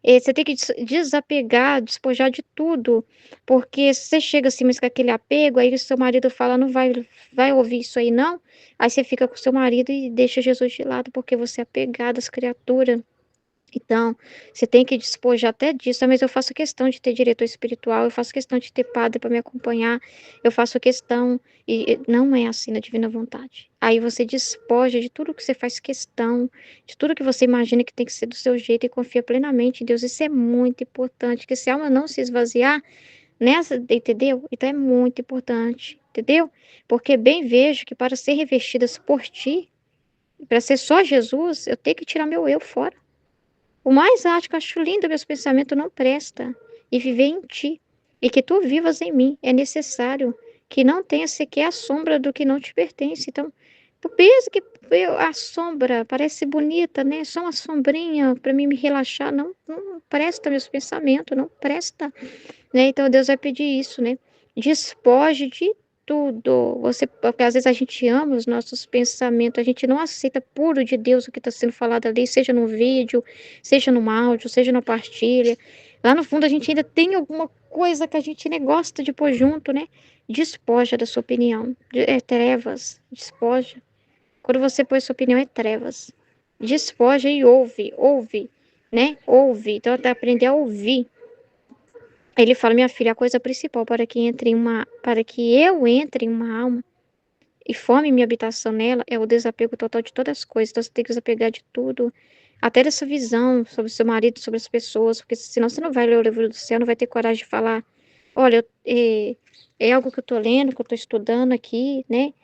Você tem que desapegar, despojar de tudo, porque se você chega assim, mas com aquele apego, aí o seu marido fala, não vai ouvir isso aí não, aí você fica com o seu marido e deixa Jesus de lado, porque você é apegado às criaturas. Então, você tem que despojar até disso. "Ah, mas eu faço questão de ter diretor espiritual, eu faço questão de ter padre para me acompanhar, eu faço questão, e não é assim na divina vontade. Aí você despoja de tudo que você faz questão, de tudo que você imagina que tem que ser do seu jeito e confia plenamente em Deus. Isso é muito importante, que se a alma não se esvaziar nessa, entendeu? Então é muito importante, entendeu? Porque bem vejo que para ser revestidas por ti, para ser só Jesus, eu tenho que tirar meu eu fora. O mais alto que eu acho lindo, meus pensamentos não presta, e viver em ti, e que tu vivas em mim, é necessário que não tenha sequer a sombra do que não te pertence. Então, tu pensa que a sombra parece bonita, né? Só uma sombrinha para mim me relaxar. Não, não presta meus pensamentos, não presta, né? Então Deus vai pedir isso, né? Despoje de tudo. Porque às vezes a gente ama os nossos pensamentos, a gente não aceita puro de Deus o que está sendo falado ali, seja num vídeo, seja num áudio, seja numa partilha. Lá no fundo a gente ainda tem alguma coisa que a gente nem gosta de pôr junto, né? Despoja da sua opinião. É trevas, despoja. Quando você põe sua opinião, é trevas. Despoja e ouve, né? Ouve. Então, até aprender a ouvir. Ele fala, minha filha, a coisa principal para que eu entre em uma alma e forme minha habitação nela é o desapego total de todas as coisas. Então você tem que desapegar de tudo, até dessa visão sobre o seu marido, sobre as pessoas, porque senão você não vai ler o livro do céu, não vai ter coragem de falar, olha, é algo que eu tô lendo, que eu tô estudando aqui, né?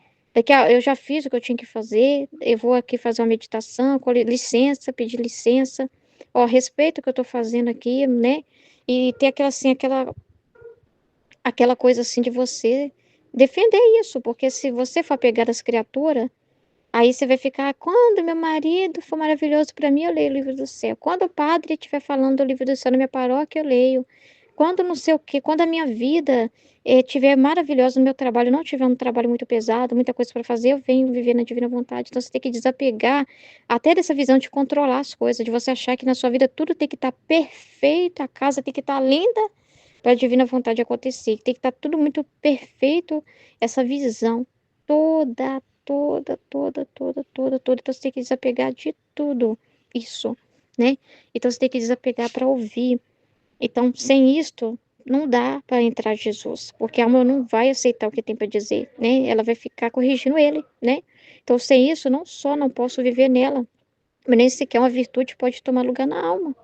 Eu já fiz o que eu tinha que fazer, eu vou aqui fazer uma meditação, com licença, pedir licença, ó, respeito o que eu tô fazendo aqui, né? E ter aquela, assim, aquela coisa assim de você defender isso, porque se você for pegar as criaturas, Aí você vai ficar, quando meu marido for maravilhoso para mim, eu leio o livro do céu. Quando o padre estiver falando do livro do céu na minha paróquia, eu leio. Quando não sei o quê, quando a minha vida estiver maravilhosa no meu trabalho, não tiver um trabalho muito pesado, muita coisa para fazer, eu venho viver na divina vontade. Então você tem que desapegar até dessa visão de controlar as coisas, de você achar que na sua vida tudo tem que estar perfeito, a casa tem que estar linda para a divina vontade acontecer. Tem que estar tudo muito perfeito, essa visão toda. Então você tem que desapegar de tudo isso, né? Então você tem que desapegar para ouvir. Então, sem isto, não dá para entrar Jesus, porque a alma não vai aceitar o que tem para dizer, né? Ela vai ficar corrigindo ele, né? Então, sem isso, não só não posso viver nela, mas nem sequer uma virtude pode tomar lugar na alma.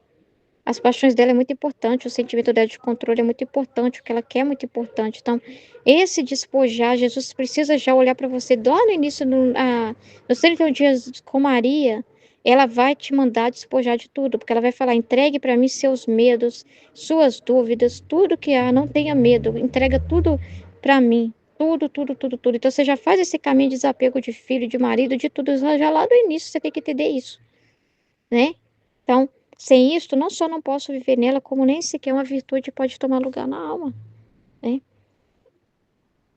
As paixões dela é muito importante, o sentimento dela de controle é muito importante, o que ela quer é muito importante. Então, esse despojar, Jesus precisa já olhar para você lá no início, nos 31 dias com Maria, ela vai te mandar despojar de tudo, porque ela vai falar: entregue para mim seus medos, suas dúvidas, tudo que há, não tenha medo, entrega tudo para mim. Tudo. Então, você já faz esse caminho de desapego de filho, de marido, de tudo, já lá do início você tem que entender isso, né? Então, sem isto, não só não posso viver nela, como nem sequer uma virtude pode tomar lugar na alma, né?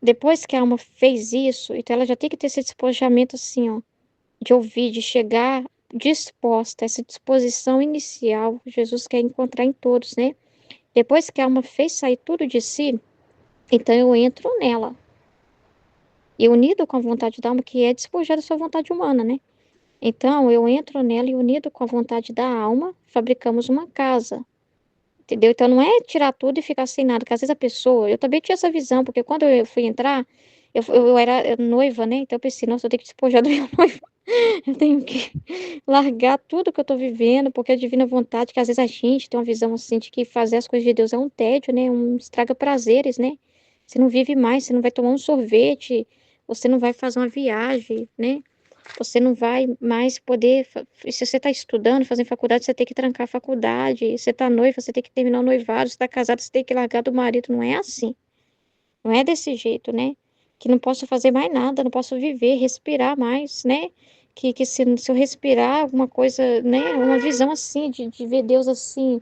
Depois que a alma fez isso, então ela já tem que ter esse despojamento assim, ó, de ouvir, de chegar disposta, essa disposição inicial, Jesus quer encontrar em todos, né? Depois que a alma fez sair tudo de si, então eu entro nela. E unido com a vontade da alma, que é despojar da sua vontade humana, né? Então eu entro nela e unido com a vontade da alma, fabricamos uma casa. Entendeu? Então não é tirar tudo e ficar sem nada, porque às vezes a pessoa, eu também tinha essa visão, porque quando eu fui entrar, eu era noiva, né? Então eu pensei, nossa, eu tenho que despojar do meu noivo, eu tenho que largar tudo que eu tô vivendo, porque a divina vontade, que às vezes a gente tem uma visão assim de que fazer as coisas de Deus é um tédio, né? Um estraga prazeres, né? Você não vive mais, você não vai tomar um sorvete, você não vai fazer uma viagem, né? Você não vai mais poder. Se você está estudando, fazendo faculdade, você tem que trancar a faculdade. Você está noiva, você tem que terminar o noivado. Você está casado, você tem que largar do marido. Não é assim. Não é desse jeito, né? Que não posso fazer mais nada, não posso viver, respirar mais, né? Que se eu respirar alguma coisa, né? Uma visão assim, de ver Deus assim.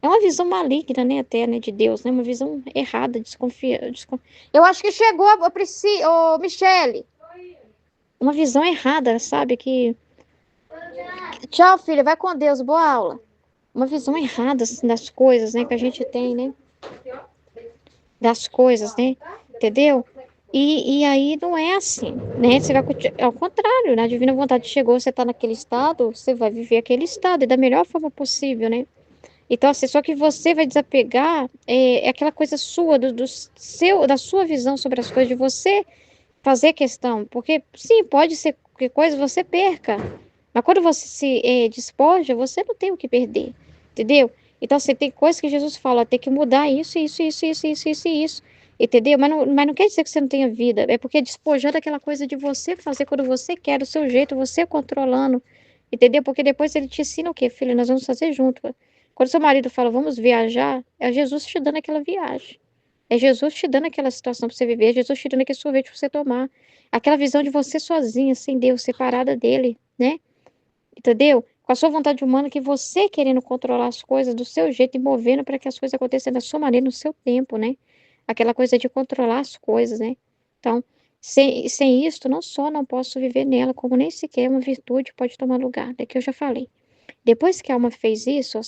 É uma visão maligna, né? Até, né? De Deus, né? Uma visão errada, Eu acho que chegou a Ô, Michele. Uma visão errada, sabe? Tchau, filha, vai com Deus, boa aula. Uma visão errada assim, das coisas, né, que a gente tem, né? Das coisas, né? Entendeu? E aí não é assim, né? Você vai ao contrário, né? A divina vontade chegou, você tá naquele estado, você vai viver aquele estado e da melhor forma possível, né? Então, assim, só que você vai desapegar aquela coisa sua, da sua visão sobre as coisas, de você fazer questão. Porque, sim, pode ser que coisa você perca. Mas quando você se despoja, você não tem o que perder, entendeu? Então, você tem coisas que Jesus fala, tem que mudar isso, entendeu? Mas não quer dizer que você não tenha vida, é porque despojar daquela coisa de você fazer quando você quer, do seu jeito, você controlando, entendeu? Porque depois ele te ensina o quê, filho? Nós vamos fazer junto. Quando seu marido fala, vamos viajar, é Jesus te dando aquela viagem. É Jesus te dando aquela situação para você viver, é Jesus te dando aquele sorvete para você tomar. Aquela visão de você sozinha, sem Deus, separada dele, né? Entendeu? Com a sua vontade humana, que você querendo controlar as coisas do seu jeito e movendo para que as coisas aconteçam da sua maneira, no seu tempo, né? Aquela coisa de controlar as coisas, né? Então, sem isso, não só não posso viver nela, como nem sequer uma virtude pode tomar lugar, que eu já falei. Depois que a alma fez isso,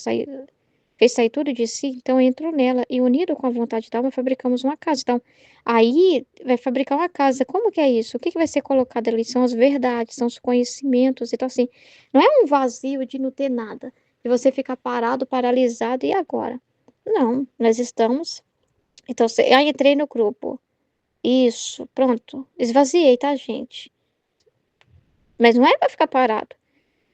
fez sair tudo de si, então entrou nela e unido com a vontade da alma fabricamos uma casa. Então, aí vai fabricar uma casa. Como que é isso? O que que vai ser colocado ali? São as verdades, são os conhecimentos. Então, assim, não é um vazio de não ter nada, de você ficar parado, paralisado e agora? Não, nós estamos. Então, aí entrei no grupo. Isso, pronto. Esvaziei, tá, gente? Mas não é para ficar parado.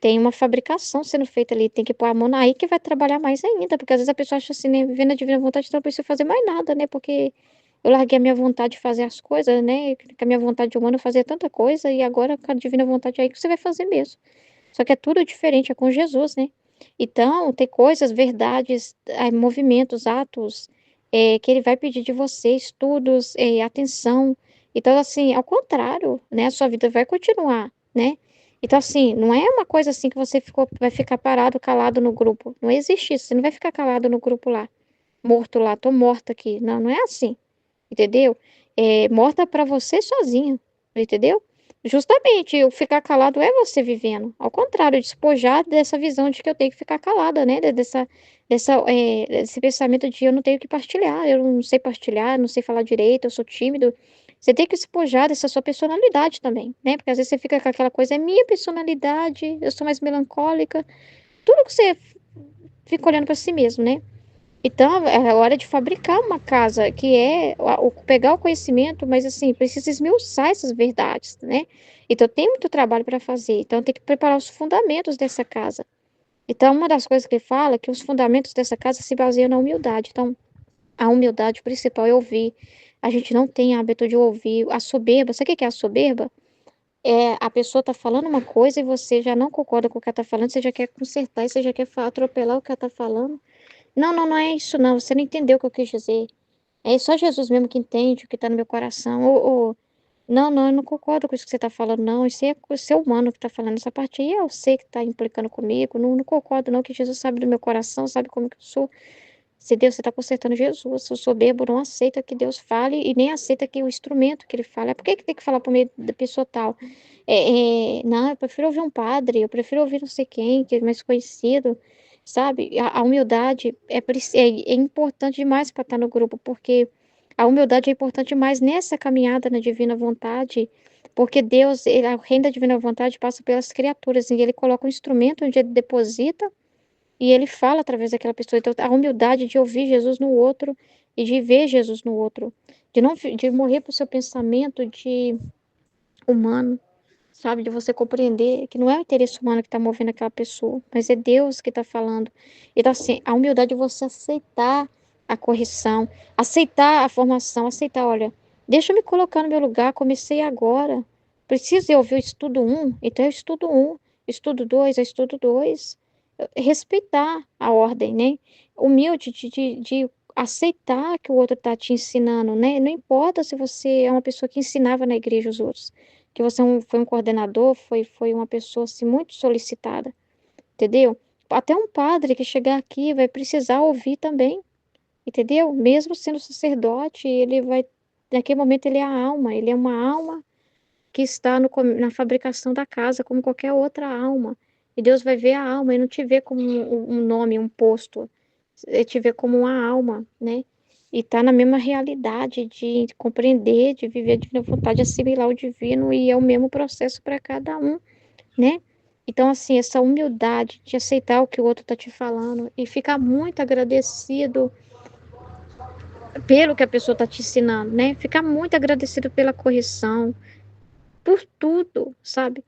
Tem uma fabricação sendo feita ali, tem que pôr a mão aí que vai trabalhar mais ainda, porque às vezes a pessoa acha assim, né, vivendo a divina vontade, então não precisa fazer mais nada, né, porque eu larguei a minha vontade de fazer as coisas, né, com a minha vontade humana eu fazia tanta coisa, e agora com a divina vontade aí que você vai fazer mesmo. Só que é tudo diferente, é com Jesus, né. Então, tem coisas, verdades, movimentos, atos, que ele vai pedir de você, estudos, atenção. Então, assim, ao contrário, né, a sua vida vai continuar, né? Então, assim, não é uma coisa assim que você vai ficar parado, calado no grupo. Não existe isso. Você não vai ficar calado no grupo lá, morto lá, tô morta aqui. Não, não é assim, entendeu? É morta para você sozinho, entendeu? Justamente, eu ficar calado é você vivendo. Ao contrário, despojar dessa visão de que eu tenho que ficar calada, né? Desse pensamento de eu não tenho que partilhar, eu não sei partilhar, não sei falar direito, eu sou tímido. Você tem que despojar dessa sua personalidade também, né? Porque às vezes você fica com aquela coisa, é minha personalidade, eu sou mais melancólica. Tudo que você fica olhando para si mesmo, né? Então, é a hora de fabricar uma casa, que é pegar o conhecimento, mas assim, precisa esmiuçar essas verdades, né? Então, tem muito trabalho para fazer. Então, tem que preparar os fundamentos dessa casa. Então, uma das coisas que ele fala é que os fundamentos dessa casa se baseiam na humildade. Então, a humildade principal é ouvir. A gente não tem hábito de ouvir. A soberba, sabe o que é a soberba? É a pessoa tá falando uma coisa e você já não concorda com o que ela tá falando, você já quer consertar e você já quer atropelar o que ela tá falando. Não, não, não é isso, não. Você não entendeu o que eu quis dizer. É só Jesus mesmo que entende o que está no meu coração. Não, não, eu não concordo com isso que você está falando, não. Isso é humano que está falando. Essa parte aí eu sei que está implicando comigo. Não, não concordo, não, que Jesus sabe do meu coração, sabe como que eu sou. Se Deus, você está consertando Jesus. O soberbo não aceita que Deus fale e nem aceita que o instrumento que ele fala. Por que que tem que falar por meio da pessoa tal? Não, eu prefiro ouvir um padre, eu prefiro ouvir não sei quem, que é mais conhecido, sabe? A humildade é importante demais para estar no grupo, porque a humildade é importante demais nessa caminhada na divina vontade, porque Deus, o reino da divina vontade passa pelas criaturas, e ele coloca um instrumento onde ele deposita e ele fala através daquela pessoa. Então, a humildade de ouvir Jesus no outro e de ver Jesus no outro, de não de morrer para o seu pensamento de humano, sabe? De você compreender que não é o interesse humano que está movendo aquela pessoa, mas é Deus que está falando. Então, assim, a humildade é você aceitar a correção, aceitar a formação, aceitar, olha, deixa eu me colocar no meu lugar, comecei agora. Preciso eu ouvir o estudo um, então eu estudo um, estudo 2, eu estudo 2. Respeitar a ordem, né? Humilde de aceitar que o outro está te ensinando, né? Não importa se você é uma pessoa que ensinava na igreja os outros, que você foi um coordenador, foi uma pessoa assim, muito solicitada, entendeu? Até um padre que chegar aqui vai precisar ouvir também, entendeu? Mesmo sendo sacerdote, ele vai, naquele momento ele é a alma, ele é uma alma que está na fabricação da casa, como qualquer outra alma. E Deus vai ver a alma e não te vê como um nome, um posto. Ele te vê como uma alma, né? E está na mesma realidade de compreender, de viver a divina vontade, de assimilar o divino, e é o mesmo processo para cada um, né? Então, assim, essa humildade de aceitar o que o outro está te falando e ficar muito agradecido pelo que a pessoa está te ensinando, né? Ficar muito agradecido pela correção, por tudo, sabe?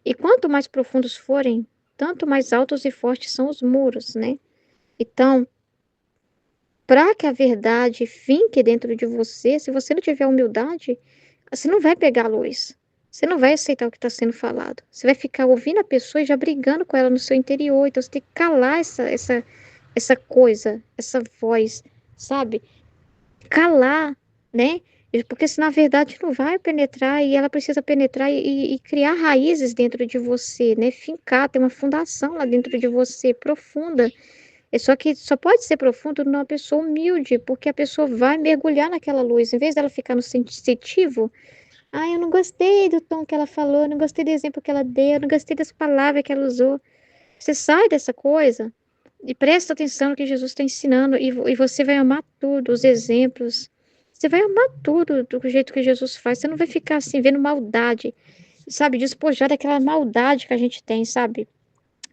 E quanto mais profundos forem, tanto mais altos e fortes são os muros, né? Então, para que a verdade finque dentro de você, se você não tiver humildade, você não vai pegar a luz. Você não vai aceitar o que está sendo falado. Você vai ficar ouvindo a pessoa e já brigando com ela no seu interior. Então, você tem que calar essa coisa, essa voz, sabe? Calar, né? Porque senão a verdade não vai penetrar e ela precisa penetrar e criar raízes dentro de você, né? Fincar, ter uma fundação lá dentro de você, profunda. É só que só pode ser profundo numa pessoa humilde, porque a pessoa vai mergulhar naquela luz. Em vez dela ficar no sensitivo, ah, eu não gostei do tom que ela falou, eu não gostei do exemplo que ela deu, eu não gostei das palavras que ela usou. Você sai dessa coisa e presta atenção no que Jesus está ensinando e você vai amar tudo, os exemplos. Você vai amar tudo do jeito que Jesus faz. Você não vai ficar assim, vendo maldade, sabe? Despojar daquela maldade que a gente tem, sabe?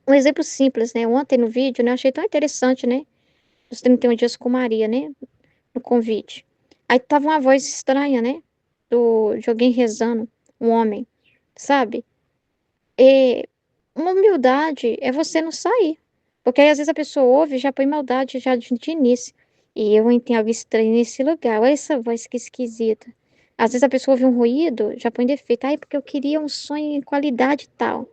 Um exemplo simples, né? Ontem no vídeo, né? Eu achei tão interessante, né? Os 31 dias com Maria, né? No convite. Aí tava uma voz estranha, né? De alguém rezando, um homem, sabe? E uma humildade é você não sair. Porque aí às vezes a pessoa ouve e já põe maldade já de início. E eu tenho algo estranho nesse lugar. Olha essa voz que esquisita. Às vezes a pessoa ouve um ruído, já põe defeito. Ai, porque eu queria um sonho em qualidade tal,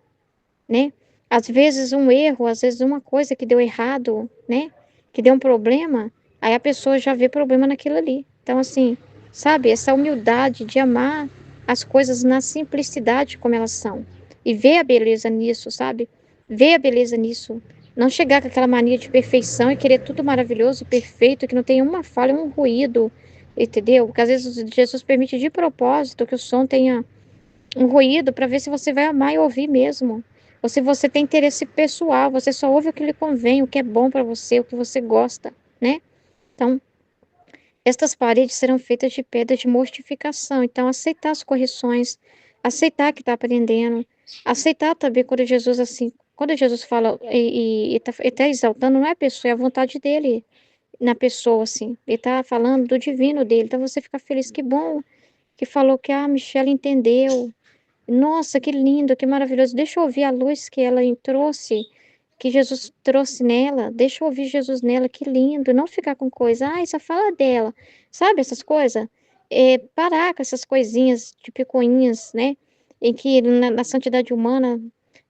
né? Às vezes um erro, às vezes uma coisa que deu errado, né? Que deu um problema, aí a pessoa já vê problema naquilo ali. Então, assim, sabe, essa humildade de amar as coisas na simplicidade como elas são. e ver a beleza nisso, sabe? Ver a beleza nisso. Não chegar com aquela mania de perfeição e querer tudo maravilhoso, perfeito, que não tem uma falha, um ruído, entendeu? Porque às vezes Jesus permite de propósito que o som tenha um ruído para ver se você vai amar e ouvir mesmo. Ou se você tem interesse pessoal, você só ouve o que lhe convém, o que é bom para você, o que você gosta, né? Então, estas paredes serão feitas de pedra de mortificação. Então, aceitar as correções, aceitar que está aprendendo, aceitar também quando Jesus, assim, quando Jesus fala e está exaltando, não é a pessoa, é a vontade dele na pessoa, assim. Ele está falando do divino dele. Então, você fica feliz. Que bom que falou que a Michelle entendeu. Nossa, que lindo, que maravilhoso. Deixa eu ouvir a luz que ela trouxe, que Jesus trouxe nela. Deixa eu ouvir Jesus nela, que lindo. Não ficar com coisa, só fala dela. Sabe essas coisas? Parar com essas coisinhas de picuinhas, né? Em que na santidade humana,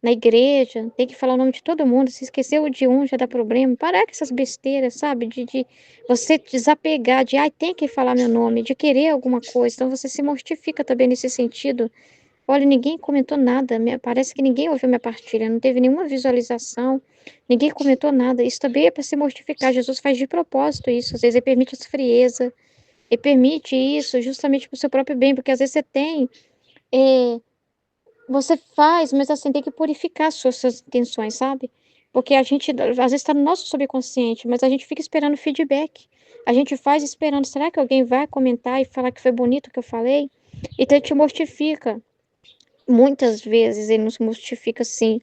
na igreja, tem que falar o nome de todo mundo. Se esqueceu de um, já dá problema. Parar com essas besteiras, sabe? De você desapegar de, tem que falar meu nome, de querer alguma coisa. Então você se mortifica também nesse sentido. Olha, ninguém comentou nada. Parece que ninguém ouviu minha partilha. Não teve nenhuma visualização. Ninguém comentou nada. Isso também é para se mortificar. Jesus faz de propósito isso. Às vezes ele permite essa frieza. Ele permite isso justamente para o seu próprio bem. Porque às vezes você tem. é, Você faz, mas assim, tem que purificar suas intenções, sabe? Porque a gente, às vezes, está no nosso subconsciente, mas a gente fica esperando feedback. A gente faz esperando. Será que alguém vai comentar e falar que foi bonito o que eu falei? Então, te mortifica. Muitas vezes ele nos justifica assim,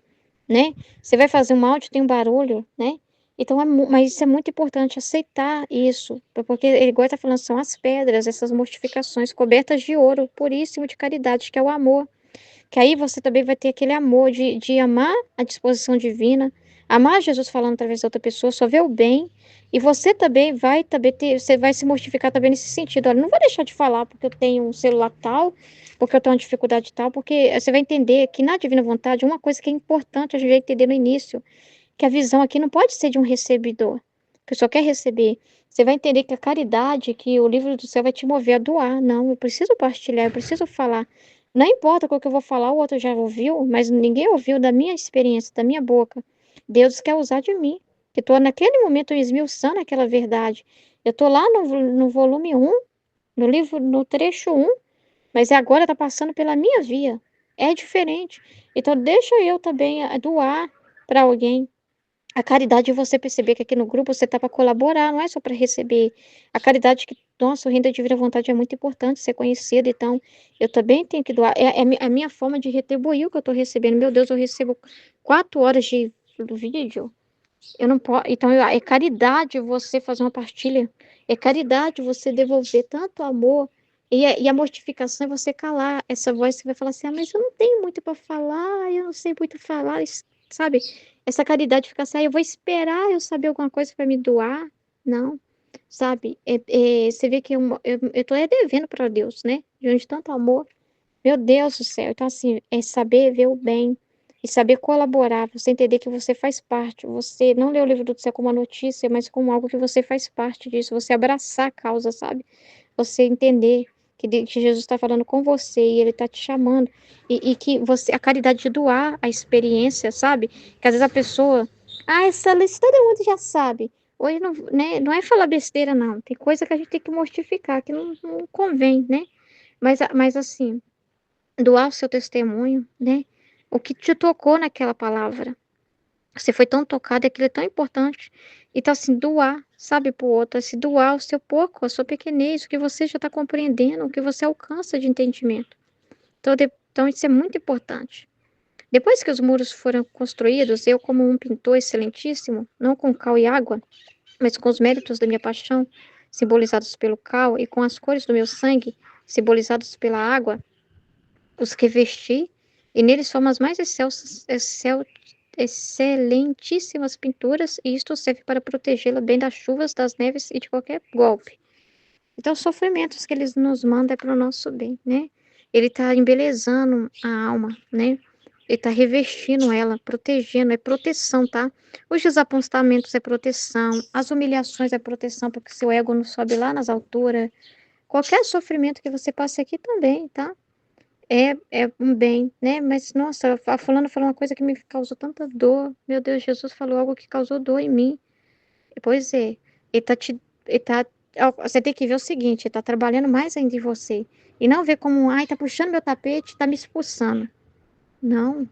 né? Você vai fazer um áudio, tem um barulho, né? Então, mas isso é muito importante aceitar isso, porque ele igual está falando, são as pedras, essas mortificações cobertas de ouro puríssimo de caridade, que é o amor. Que aí você também vai ter aquele amor de amar a disposição divina, amar Jesus falando através da outra pessoa, só ver o bem. E você também vai você vai se mortificar também nesse sentido. Olha, não vou deixar de falar porque eu tenho um celular tal, porque eu tenho uma dificuldade tal, porque você vai entender que na divina vontade, uma coisa que é importante a gente entender no início, que a visão aqui não pode ser de um recebedor. A pessoa quer receber. Você vai entender que a caridade, que o livro do céu vai te mover a doar. Não, eu preciso partilhar, eu preciso falar. Não importa o que eu vou falar, o outro já ouviu, mas ninguém ouviu da minha experiência, da minha boca. Deus quer usar de mim. Que estou naquele momento esmiuçando aquela verdade. Eu estou lá no volume 1, no livro, no trecho 1, mas agora está passando pela minha via. É diferente. Então, deixa eu também doar para alguém. A caridade é você perceber que aqui no grupo você está para colaborar, não é só para receber. A caridade que, nossa, o reino da divina vontade é muito importante ser conhecido, então eu também tenho que doar. É a minha forma de retribuir o que eu estou recebendo. Meu Deus, eu recebo 4 horas do vídeo. Eu não posso. Então, é caridade você fazer uma partilha. É caridade você devolver tanto amor. E a mortificação é você calar essa voz que vai falar assim: mas eu não tenho muito para falar, eu não sei muito falar, sabe? Essa caridade fica assim: eu vou esperar eu saber alguma coisa para me doar. Não, sabe? Você vê que eu tô devendo para Deus, né? Diante de tanto amor. Meu Deus do céu. Então, assim, é saber ver o bem e saber colaborar, você entender que você faz parte, você não lê o livro do céu como uma notícia, mas como algo que você faz parte disso, você abraçar a causa, sabe? Você entender que Jesus está falando com você e ele está te chamando e que você, a caridade de doar a experiência, sabe? Que às vezes a pessoa, essa lista todo mundo já sabe. Hoje não, né, não é falar besteira, não. Tem coisa que a gente tem que mortificar, que não convém, né? Mas assim, doar o seu testemunho, né? O que te tocou naquela palavra. Você foi tão tocado, aquilo é tão importante. Então, assim, doar, sabe, para o outro, assim, doar o seu pouco, a sua pequenez, o que você já está compreendendo, o que você alcança de entendimento. Então, isso é muito importante. Depois que os muros foram construídos, eu, como um pintor excelentíssimo, não com cal e água, mas com os méritos da minha paixão, simbolizados pelo cal, e com as cores do meu sangue, simbolizados pela água, os revesti, e neles foram as mais excelentíssimas pinturas, e isto serve para protegê-la bem das chuvas, das neves e de qualquer golpe. Então, os sofrimentos que eles nos mandam é para o nosso bem, né? Ele está embelezando a alma, né? Ele está revestindo ela, protegendo, é proteção, tá? Os desapontamentos é proteção, as humilhações é proteção, porque seu ego não sobe lá nas alturas. Qualquer sofrimento que você passe aqui também, tá? é um bem, né? Mas, nossa, a fulana falou uma coisa que me causou tanta dor. Meu Deus, Jesus falou algo que causou dor em mim. Pois é, ele tá te, ele tá, você tem que ver o seguinte, ele tá trabalhando mais ainda em você. E não ver como, ai, tá puxando meu tapete, tá me expulsando. Não,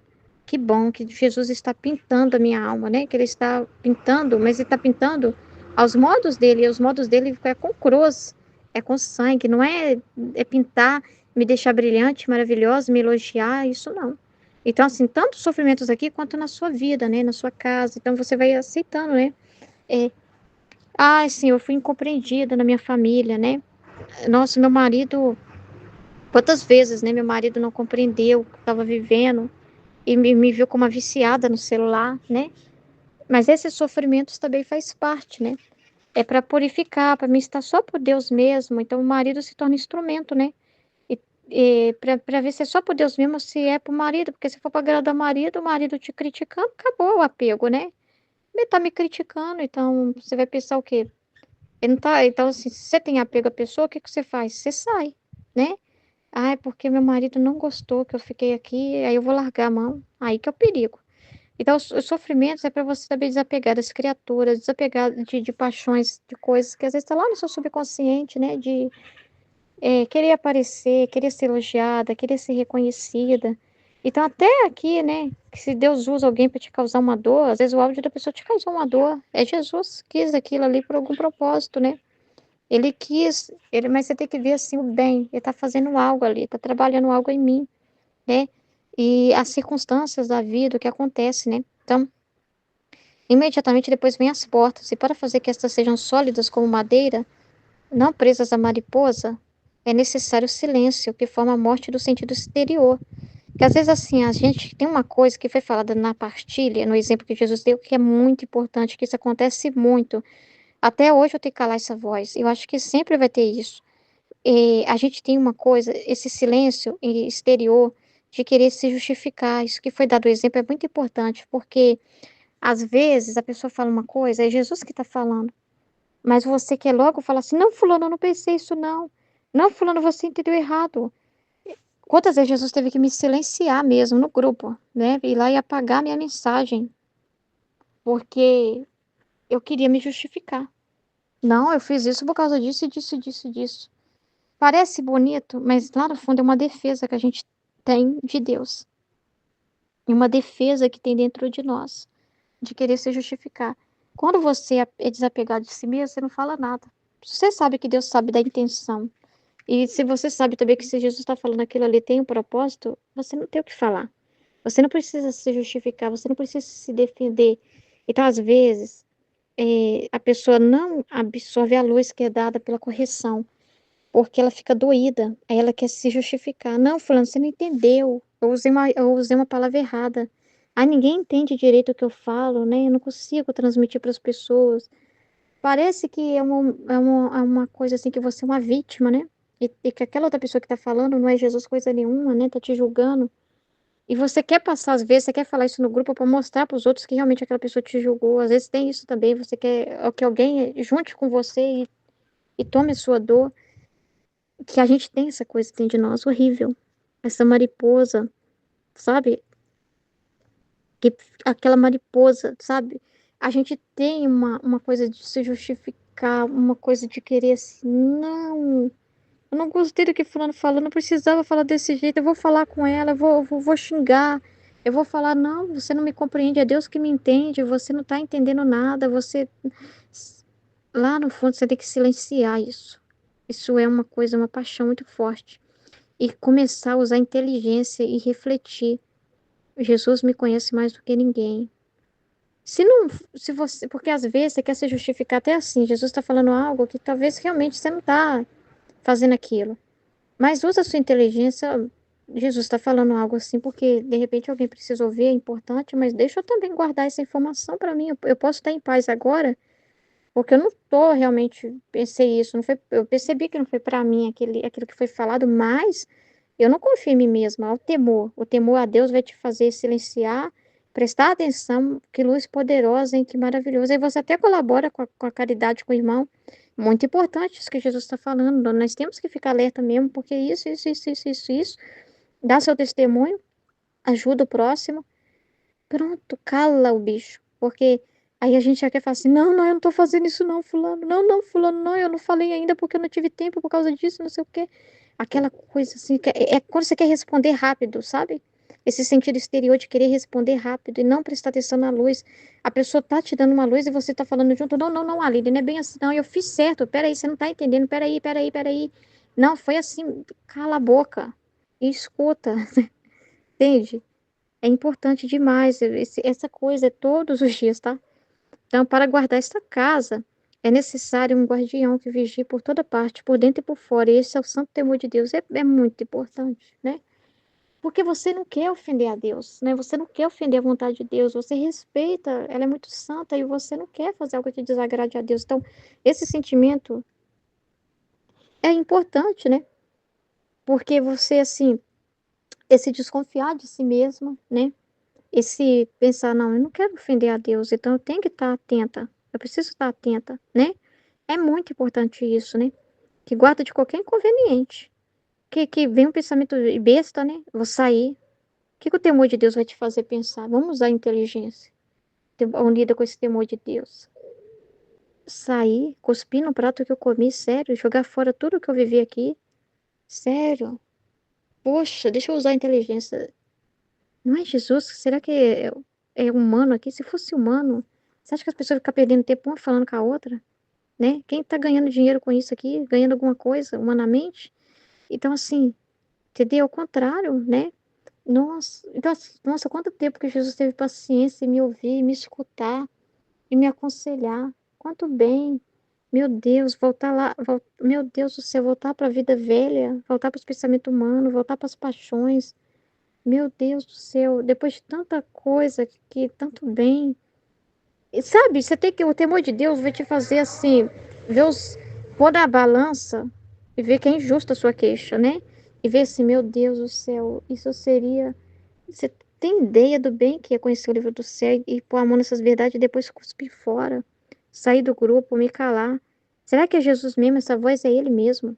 que bom que Jesus está pintando a minha alma, né? Que ele está pintando, mas ele está pintando aos modos dele, e os modos dele é com cruz, é com sangue, não é pintar, me deixar brilhante, maravilhosa, me elogiar, isso não. Então, assim, tanto sofrimentos aqui quanto na sua vida, né? Na sua casa. Então, você vai aceitando, né? É, ai, sim, eu fui incompreendida na minha família, né? Nossa, meu marido, quantas vezes, né? Meu marido não compreendeu o que eu estava vivendo e me viu como uma viciada no celular, né? Mas esses sofrimentos também faz parte, né? É para purificar, para mim estar só por Deus mesmo. Então, o marido se torna instrumento, né? E para ver se é só por Deus mesmo, se é pro marido, porque se for para agradar o marido te criticando, acabou o apego, né? Ele tá me criticando, então você vai pensar o quê? Ele não tá, então, assim, se você tem apego à pessoa, o que que você faz? Você sai, né? Ah, é porque meu marido não gostou que eu fiquei aqui, aí eu vou largar a mão. Aí que é o perigo. Então, os sofrimentos é para você saber desapegar das criaturas, desapegar de paixões, de coisas que às vezes está lá no seu subconsciente, né? De querer aparecer, querer ser elogiada, querer ser reconhecida. Então, até aqui, né? Que se Deus usa alguém para te causar uma dor, às vezes o áudio da pessoa te causou uma dor. É Jesus que quis aquilo ali por algum propósito, né? Ele quis, mas você tem que ver assim o bem. Ele está fazendo algo ali, está trabalhando algo em mim, né? E as circunstâncias da vida, o que acontece, né? Então, imediatamente depois vem as portas, e para fazer que estas sejam sólidas como madeira, não presas à mariposa, é necessário silêncio, que forma a morte do sentido exterior. Que às vezes assim, a gente tem uma coisa que foi falada na partilha, no exemplo que Jesus deu, que é muito importante, que isso acontece muito. Até hoje eu tenho que calar essa voz. Eu acho que sempre vai ter isso. A gente tem uma coisa, esse silêncio exterior de querer se justificar. Isso que foi dado o exemplo é muito importante, porque às vezes a pessoa fala uma coisa, é Jesus que está falando, mas você quer logo falar assim: não, fulano, eu não pensei isso, não. Não, fulano, você entendeu errado. Quantas vezes Jesus teve que me silenciar mesmo no grupo, né? Ir lá e apagar minha mensagem, porque eu queria me justificar. Não, eu fiz isso por causa disso, disso, disso, disso. Parece bonito, mas lá no fundo é uma defesa que a gente tem de Deus. E uma defesa que tem dentro de nós, de querer se justificar. Quando você é desapegado de si mesmo, você não fala nada. Você sabe que Deus sabe da intenção. E se você sabe também que se Jesus está falando aquilo ali tem um propósito, você não tem o que falar. Você não precisa se justificar, você não precisa se defender. Então, às vezes, a pessoa não absorve a luz que é dada pela correção, porque ela fica doída, aí ela quer se justificar. Não, fulano, você não entendeu. Eu usei uma palavra errada. Ah, ninguém entende direito o que eu falo, né? Eu não consigo transmitir para as pessoas. Parece que é uma coisa assim que você é uma vítima, né? E que aquela outra pessoa que tá falando não é Jesus coisa nenhuma, né? Tá te julgando. E você quer passar, às vezes, você quer falar isso no grupo para mostrar para os outros que realmente aquela pessoa te julgou. Às vezes tem isso também, você quer que alguém junte com você e tome a sua dor. Que a gente tem essa coisa dentro de nós horrível. Essa mariposa, sabe? Que, aquela mariposa, sabe? A gente tem uma coisa de se justificar, uma coisa de querer assim, não. Eu não gostei do que fulano falou, não precisava falar desse jeito. Eu vou falar com ela, eu vou xingar. Eu vou falar, não, você não me compreende, é Deus que me entende, você não está entendendo nada, você. Lá no fundo você tem que silenciar isso. Isso é uma coisa, uma paixão muito forte. E começar a usar inteligência e refletir. Jesus me conhece mais do que ninguém. Se não, se você, porque às vezes você quer se justificar até assim, Jesus está falando algo que talvez realmente você não está fazendo aquilo. Mas usa a sua inteligência. Jesus está falando algo assim, porque de repente alguém precisa ouvir, é importante, mas deixa eu também guardar essa informação para mim. Eu posso estar em paz agora, porque eu não estou realmente pensei isso, não foi, eu percebi que não foi para mim aquilo que foi falado, mas eu não confio em mim mesma. O temor a Deus vai te fazer silenciar, prestar atenção, que luz poderosa, hein, que maravilhoso. Aí você até colabora com a caridade com o irmão. Muito importante isso que Jesus está falando. Nós temos que ficar alerta mesmo, porque isso. dá seu testemunho, ajuda o próximo. Pronto, cala o bicho. Porque aí a gente já quer falar assim: não, não, eu não tô fazendo isso, não, Fulano. Não, não, Fulano, não, eu não falei ainda porque eu não tive tempo por causa disso, não sei o quê. Aquela coisa assim, que é quando você quer responder rápido, sabe? Esse sentido exterior de querer responder rápido e não prestar atenção na luz. A pessoa tá te dando uma luz e você tá falando junto. Não, não, não, Aline, não é bem assim, não. Eu fiz certo. Peraí, você não tá entendendo. Peraí, peraí, peraí. Não, foi assim. Cala a boca e escuta, entende? É importante demais essa coisa, é todos os dias, tá? Então, para guardar esta casa, é necessário um guardião que vigie por toda parte, por dentro e por fora. E esse é o santo temor de Deus. É muito importante, né? Porque você não quer ofender a Deus, né? Você não quer ofender a vontade de Deus. Você respeita, ela é muito santa e você não quer fazer algo que desagrade a Deus. Então, esse sentimento é importante, né? Porque você, assim, esse desconfiar de si mesmo, né? Esse pensar, não, eu não quero ofender a Deus, então eu tenho que estar atenta, eu preciso estar atenta, né? É muito importante isso, né? Que guarda de qualquer inconveniente. Que vem um pensamento besta, né? Vou sair. O que o temor de Deus vai te fazer pensar? Vamos usar a inteligência unida com esse temor de Deus. Sair, cuspir no prato que eu comi, sério, jogar fora tudo que eu vivi aqui, sério. Poxa, deixa eu usar a inteligência. Não é Jesus? Será que é humano aqui? Se fosse humano, você acha que as pessoas ficam perdendo tempo uma falando com a outra? Né? Quem tá ganhando dinheiro com isso aqui? Ganhando alguma coisa humanamente? Então, assim, entendeu? Ao contrário, né? Nossa, então, nossa, quanto tempo que Jesus teve paciência em me ouvir, me escutar e me aconselhar. Quanto bem. Meu Deus, voltar lá, meu Deus do céu, voltar para a vida velha, voltar para os pensamentos humanos, voltar para as paixões. Meu Deus do céu, depois de tanta coisa que tanto bem. E sabe, você tem que, o temor de Deus vai te fazer assim, ver os, pôr na balança e ver que é injusta a sua queixa, né? E ver assim, meu Deus do céu, isso seria. Você tem ideia do bem que é conhecer o livro do céu e pôr a mão nessas verdades e depois cuspir fora, sair do grupo, me calar. Será que é Jesus mesmo? Essa voz é ele mesmo?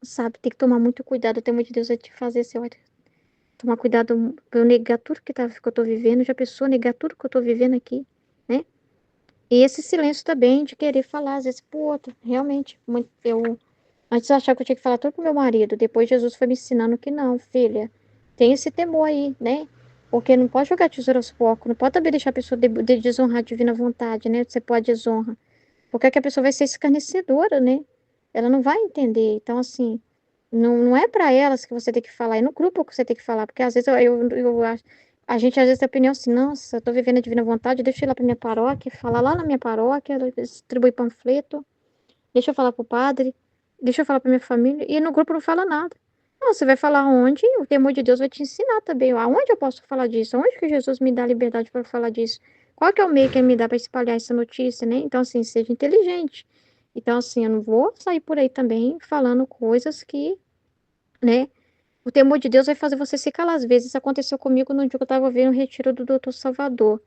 Sabe, tem que tomar muito cuidado. O temor de Deus vai te fazer assim, olha, tomar cuidado pra eu negar tudo que eu tô vivendo. Já pensou negar tudo que eu tô vivendo aqui, né? E esse silêncio também de querer falar, às vezes, pô, realmente, eu antes eu achava que eu tinha que falar tudo pro meu marido, depois Jesus foi me ensinando que não, filha, tem esse temor aí, né? Porque não pode jogar tesouro aos porcos, não pode também deixar a pessoa de desonrar a divina vontade, né? Você pode desonra. Porque é que a pessoa vai ser escarnecedora, né? Ela não vai entender. Então, assim, não é para elas que você tem que falar, é no grupo que você tem que falar, porque às vezes eu acho, a gente às vezes tem a opinião assim, nossa, eu tô vivendo a divina vontade, deixa eu ir lá pra minha paróquia, falar lá na minha paróquia, distribuir panfleto, deixa eu falar pro padre, deixa eu falar pra minha família, e no grupo não fala nada. Não, você vai falar onde o temor de Deus vai te ensinar também, aonde eu posso falar disso, aonde que Jesus me dá liberdade para falar disso, qual que é o meio que ele me dá para espalhar essa notícia, né? Então, assim, seja inteligente. Então, assim, eu não vou sair por aí também falando coisas que, né? O temor de Deus vai fazer você se calar às vezes. Isso aconteceu comigo no dia que eu estava vendo o retiro do Doutor Salvador.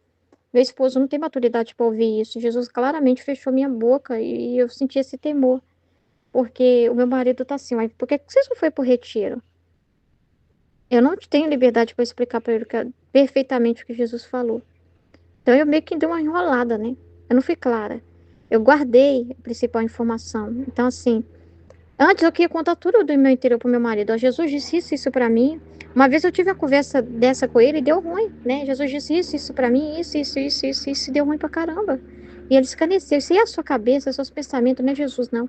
Meu esposo não tem maturidade para ouvir isso. Jesus claramente fechou minha boca e eu senti esse temor. Porque o meu marido tá assim, mas por que vocês não foi pro retiro? Eu não tenho liberdade para explicar para ele perfeitamente o que Jesus falou. Então eu meio que dei uma enrolada, né? Eu não fui clara. Eu guardei a principal informação. Então, assim, antes eu queria contar tudo do meu interior pro meu marido. Ó, Jesus disse isso para mim. Uma vez eu tive uma conversa dessa com ele e deu ruim, né? Jesus disse isso para mim, isso, e deu ruim pra caramba. E ele escaneceu. Isso aí é a sua cabeça, seus pensamentos, não é Jesus, não.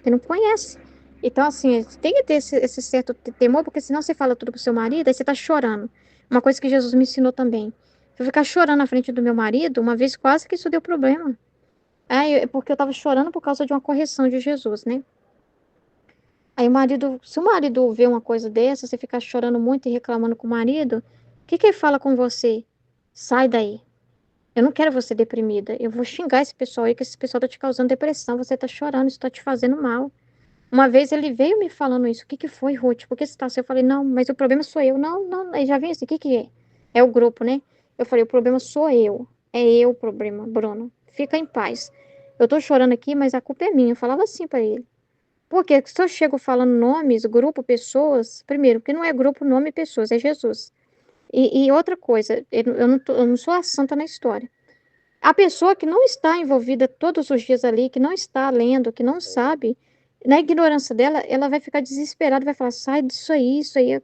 Você não conhece. Então, assim, você tem que ter esse certo temor, porque senão você fala tudo pro seu marido, aí você tá chorando. Uma coisa que Jesus me ensinou também. Se eu ficar chorando na frente do meu marido, uma vez quase que isso deu problema. Porque eu tava chorando por causa de uma correção de Jesus, né? Aí o marido, se o marido vê uma coisa dessa, você ficar chorando muito e reclamando com o marido, o que que ele fala com você? Sai daí. Eu não quero você deprimida. Eu vou xingar esse pessoal aí, que esse pessoal tá te causando depressão, você tá chorando, isso tá te fazendo mal. Uma vez ele veio me falando isso. O que que foi, Ruth? Por que você tá assim? Eu falei, não, mas o problema sou eu. Não, não. Ele já vem assim, o que que é? É o grupo, né? Eu falei, o problema sou eu. É eu o problema, Bruno. Fica em paz. Eu tô chorando aqui, mas a culpa é minha. Eu falava assim pra ele. Porque se eu chego falando nomes, grupo, pessoas, primeiro, porque não é grupo, nome, pessoas, é Jesus. E outra coisa, eu não sou a santa na história. A pessoa que não está envolvida todos os dias ali, que não está lendo, que não sabe, na ignorância dela, ela vai ficar desesperada, vai falar, sai disso aí, isso aí.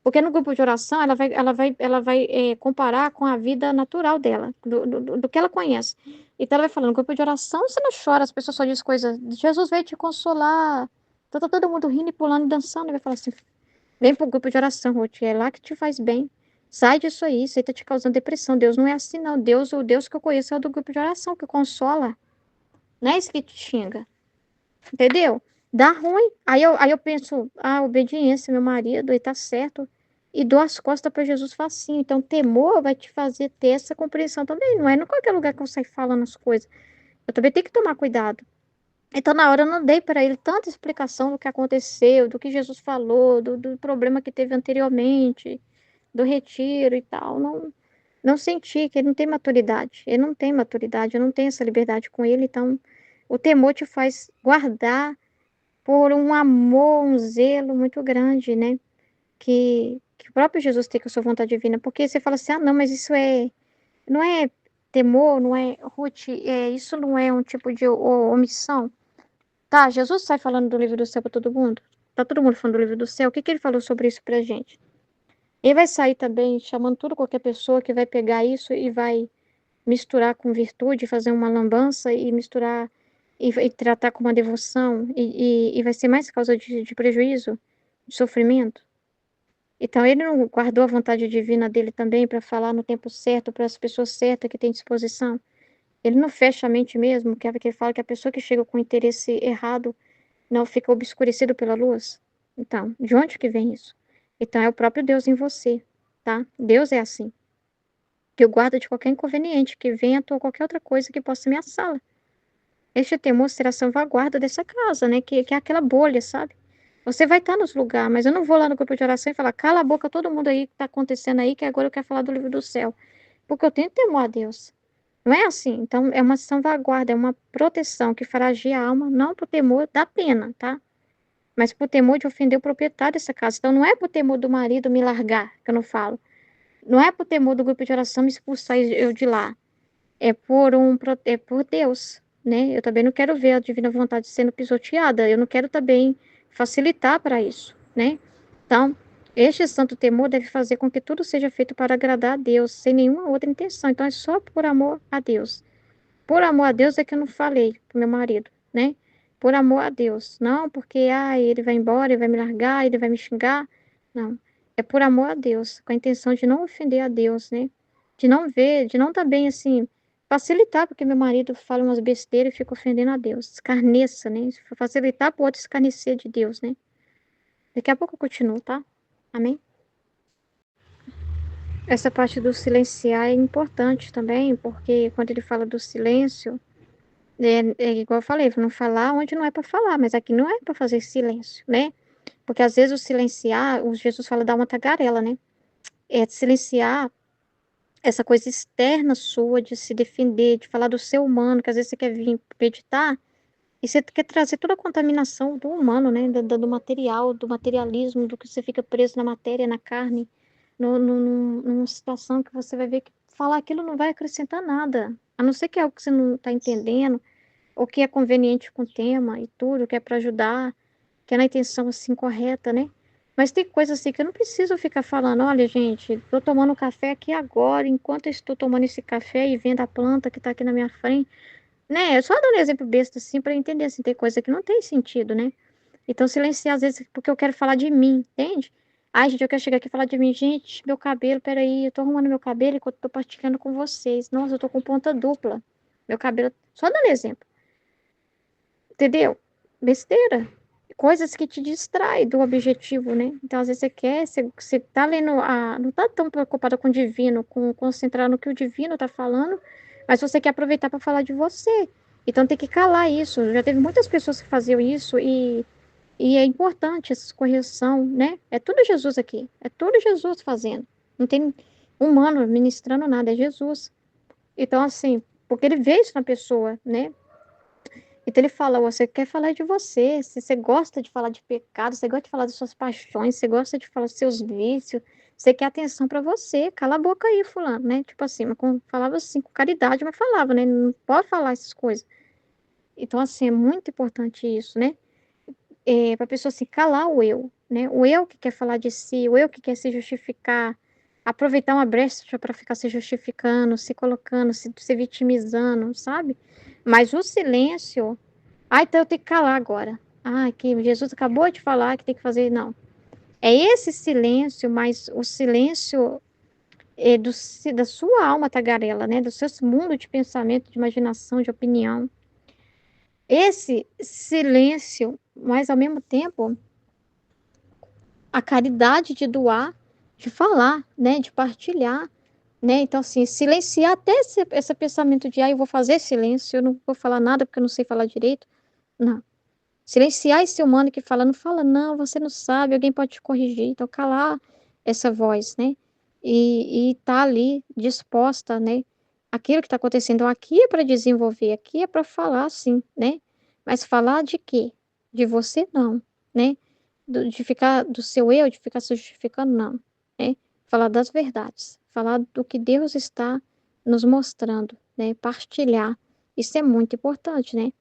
Porque no grupo de oração, ela vai comparar com a vida natural dela, do que ela conhece. Então ela vai falando, no grupo de oração você não chora, as pessoas só dizem coisas, Jesus veio te consolar. Então tá todo mundo rindo e pulando e dançando, e vai falar assim, vem pro grupo de oração, Ruth, é lá que te faz bem. Sai disso aí, isso aí tá te causando depressão. Deus não é assim, não. Deus, o Deus que eu conheço é o do grupo de oração, que consola. Não é esse que te xinga. Entendeu? Dá ruim. Aí eu penso, obediência, meu marido, ele tá certo. E dou as costas para Jesus facinho. Então, temor vai te fazer ter essa compreensão também. Não é em qualquer lugar que eu saio falando as coisas. Eu também tenho que tomar cuidado. Então, na hora, eu não dei para ele tanta explicação do que aconteceu, do que Jesus falou, do problema que teve anteriormente, do retiro e tal. Não, não senti que ele não tem maturidade. Ele não tem maturidade, eu não tenho essa liberdade com ele. Então, o temor te faz guardar por um amor, um zelo muito grande, né? Que o próprio Jesus tem com a sua vontade divina. Porque você fala assim, não, mas isso não é temor, não é, Ruth, isso não é um tipo de omissão. Tá, Jesus sai falando do livro do céu para todo mundo. Tá todo mundo falando do livro do céu. O que que ele falou sobre isso pra gente? Ele vai sair também chamando tudo qualquer pessoa que vai pegar isso e vai misturar com virtude, fazer uma lambança e misturar e tratar com uma devoção e vai ser mais causa de prejuízo, de sofrimento. Então ele não guardou a vontade divina dele também para falar no tempo certo, para as pessoas certas que têm disposição. Ele não fecha a mente mesmo, que ele fala que a pessoa que chega com interesse errado não fica obscurecido pela luz. Então, de onde que vem isso? Então é o próprio Deus em você, tá? Deus é assim, que o guarda de qualquer inconveniente, que venha ou qualquer outra coisa que possa ameaçá-la. Este temor será a salvaguarda dessa casa, né? Que é aquela bolha, sabe? Você vai estar nos lugares, mas eu não vou lá no grupo de oração e falar, cala a boca todo mundo aí que está acontecendo aí, que agora eu quero falar do livro do céu. Porque eu tenho temor a Deus. Não é assim. Então, é uma salvaguarda, é uma proteção que fará agir a alma, não por temor da pena, tá? Mas por temor de ofender o proprietário dessa casa. Então, não é por temor do marido me largar, que eu não falo. Não é por temor do grupo de oração me expulsar eu de lá. É por Deus, né? Eu também não quero ver a divina vontade sendo pisoteada. Eu não quero também facilitar para isso, né? Então, este santo temor deve fazer com que tudo seja feito para agradar a Deus, sem nenhuma outra intenção. Então, é só por amor a Deus. Por amor a Deus é que eu não falei pro meu marido, né? Por amor a Deus. Não porque, ele vai embora, ele vai me largar, ele vai me xingar. Não. É por amor a Deus, com a intenção de não ofender a Deus, né? De não ver, de não também, assim, facilitar, porque meu marido fala umas besteiras e fica ofendendo a Deus. Escarneça, né? Facilitar para o outro escarnecer de Deus, né? Daqui a pouco eu continuo, tá? Amém? Essa parte do silenciar é importante também, porque quando ele fala do silêncio, é igual eu falei, não falar onde não é para falar, mas aqui não é para fazer silêncio, né? Porque às vezes o silenciar, o Jesus fala dar uma tagarela, né? É silenciar essa coisa externa sua de se defender, de falar do ser humano, que às vezes você quer vir meditar e você quer trazer toda a contaminação do humano, né? Do material, do materialismo, do que você fica preso na matéria, na carne, numa situação que você vai ver que falar aquilo não vai acrescentar nada, a não ser que é algo que você não está entendendo o que é conveniente com o tema e tudo, que é para ajudar, que é na intenção assim correta, né? Mas tem coisas assim que eu não preciso ficar falando, olha, gente, estou tomando café aqui agora, enquanto eu estou tomando esse café e vendo a planta que está aqui na minha frente, né? Só dando um exemplo besta assim para entender assim, tem coisa que não tem sentido, né? Então silenciar às vezes porque eu quero falar de mim, entende? Ai, gente, eu quero chegar aqui e falar de mim. Gente, meu cabelo, peraí, eu tô arrumando meu cabelo enquanto eu tô partilhando com vocês. Nossa, eu tô com ponta dupla. Meu cabelo, só dando exemplo. Entendeu? Besteira. Coisas que te distraem do objetivo, né? Então, às vezes você tá lendo, não tá tão preocupada com o divino, com concentrar no que o divino tá falando, mas você quer aproveitar para falar de você. Então, tem que calar isso. Já teve muitas pessoas que faziam isso e é importante essa correção, né? É tudo Jesus aqui. É tudo Jesus fazendo. Não tem humano ministrando nada, é Jesus. Então, assim, porque ele vê isso na pessoa, né? Então ele fala, você quer falar de você, se você gosta de falar de pecado, você gosta de falar das suas paixões, você gosta de falar dos seus vícios, você quer atenção pra você, cala a boca aí, fulano, né? Tipo assim, falava assim, com caridade, mas falava, né? Não pode falar essas coisas. Então, assim, é muito importante isso, né? Para a pessoa assim, calar o eu, né? O eu que quer falar de si, o eu que quer se justificar, aproveitar uma brecha para ficar se justificando, se colocando, se vitimizando, sabe? Mas o silêncio, então eu tenho que calar agora. Que Jesus acabou de falar que tem que fazer, não. É esse silêncio, mas o silêncio da sua alma tagarela, né? Do seu mundo de pensamento, de imaginação, de opinião. Esse silêncio, mas ao mesmo tempo a caridade de doar, de falar, né, de partilhar, né? Então, assim, silenciar até esse pensamento de, eu vou fazer silêncio, eu não vou falar nada porque eu não sei falar direito. Não. Silenciar esse humano que fala, não fala, não, você não sabe, alguém pode te corrigir. Então, calar essa voz, né? E tá ali disposta, né? Aquilo que está acontecendo aqui é para desenvolver, aqui é para falar, sim, né? Mas falar de quê? De você, não, né? De ficar do seu eu, de ficar se justificando, não, né? Falar das verdades, falar do que Deus está nos mostrando, né? Partilhar. Isso é muito importante, né?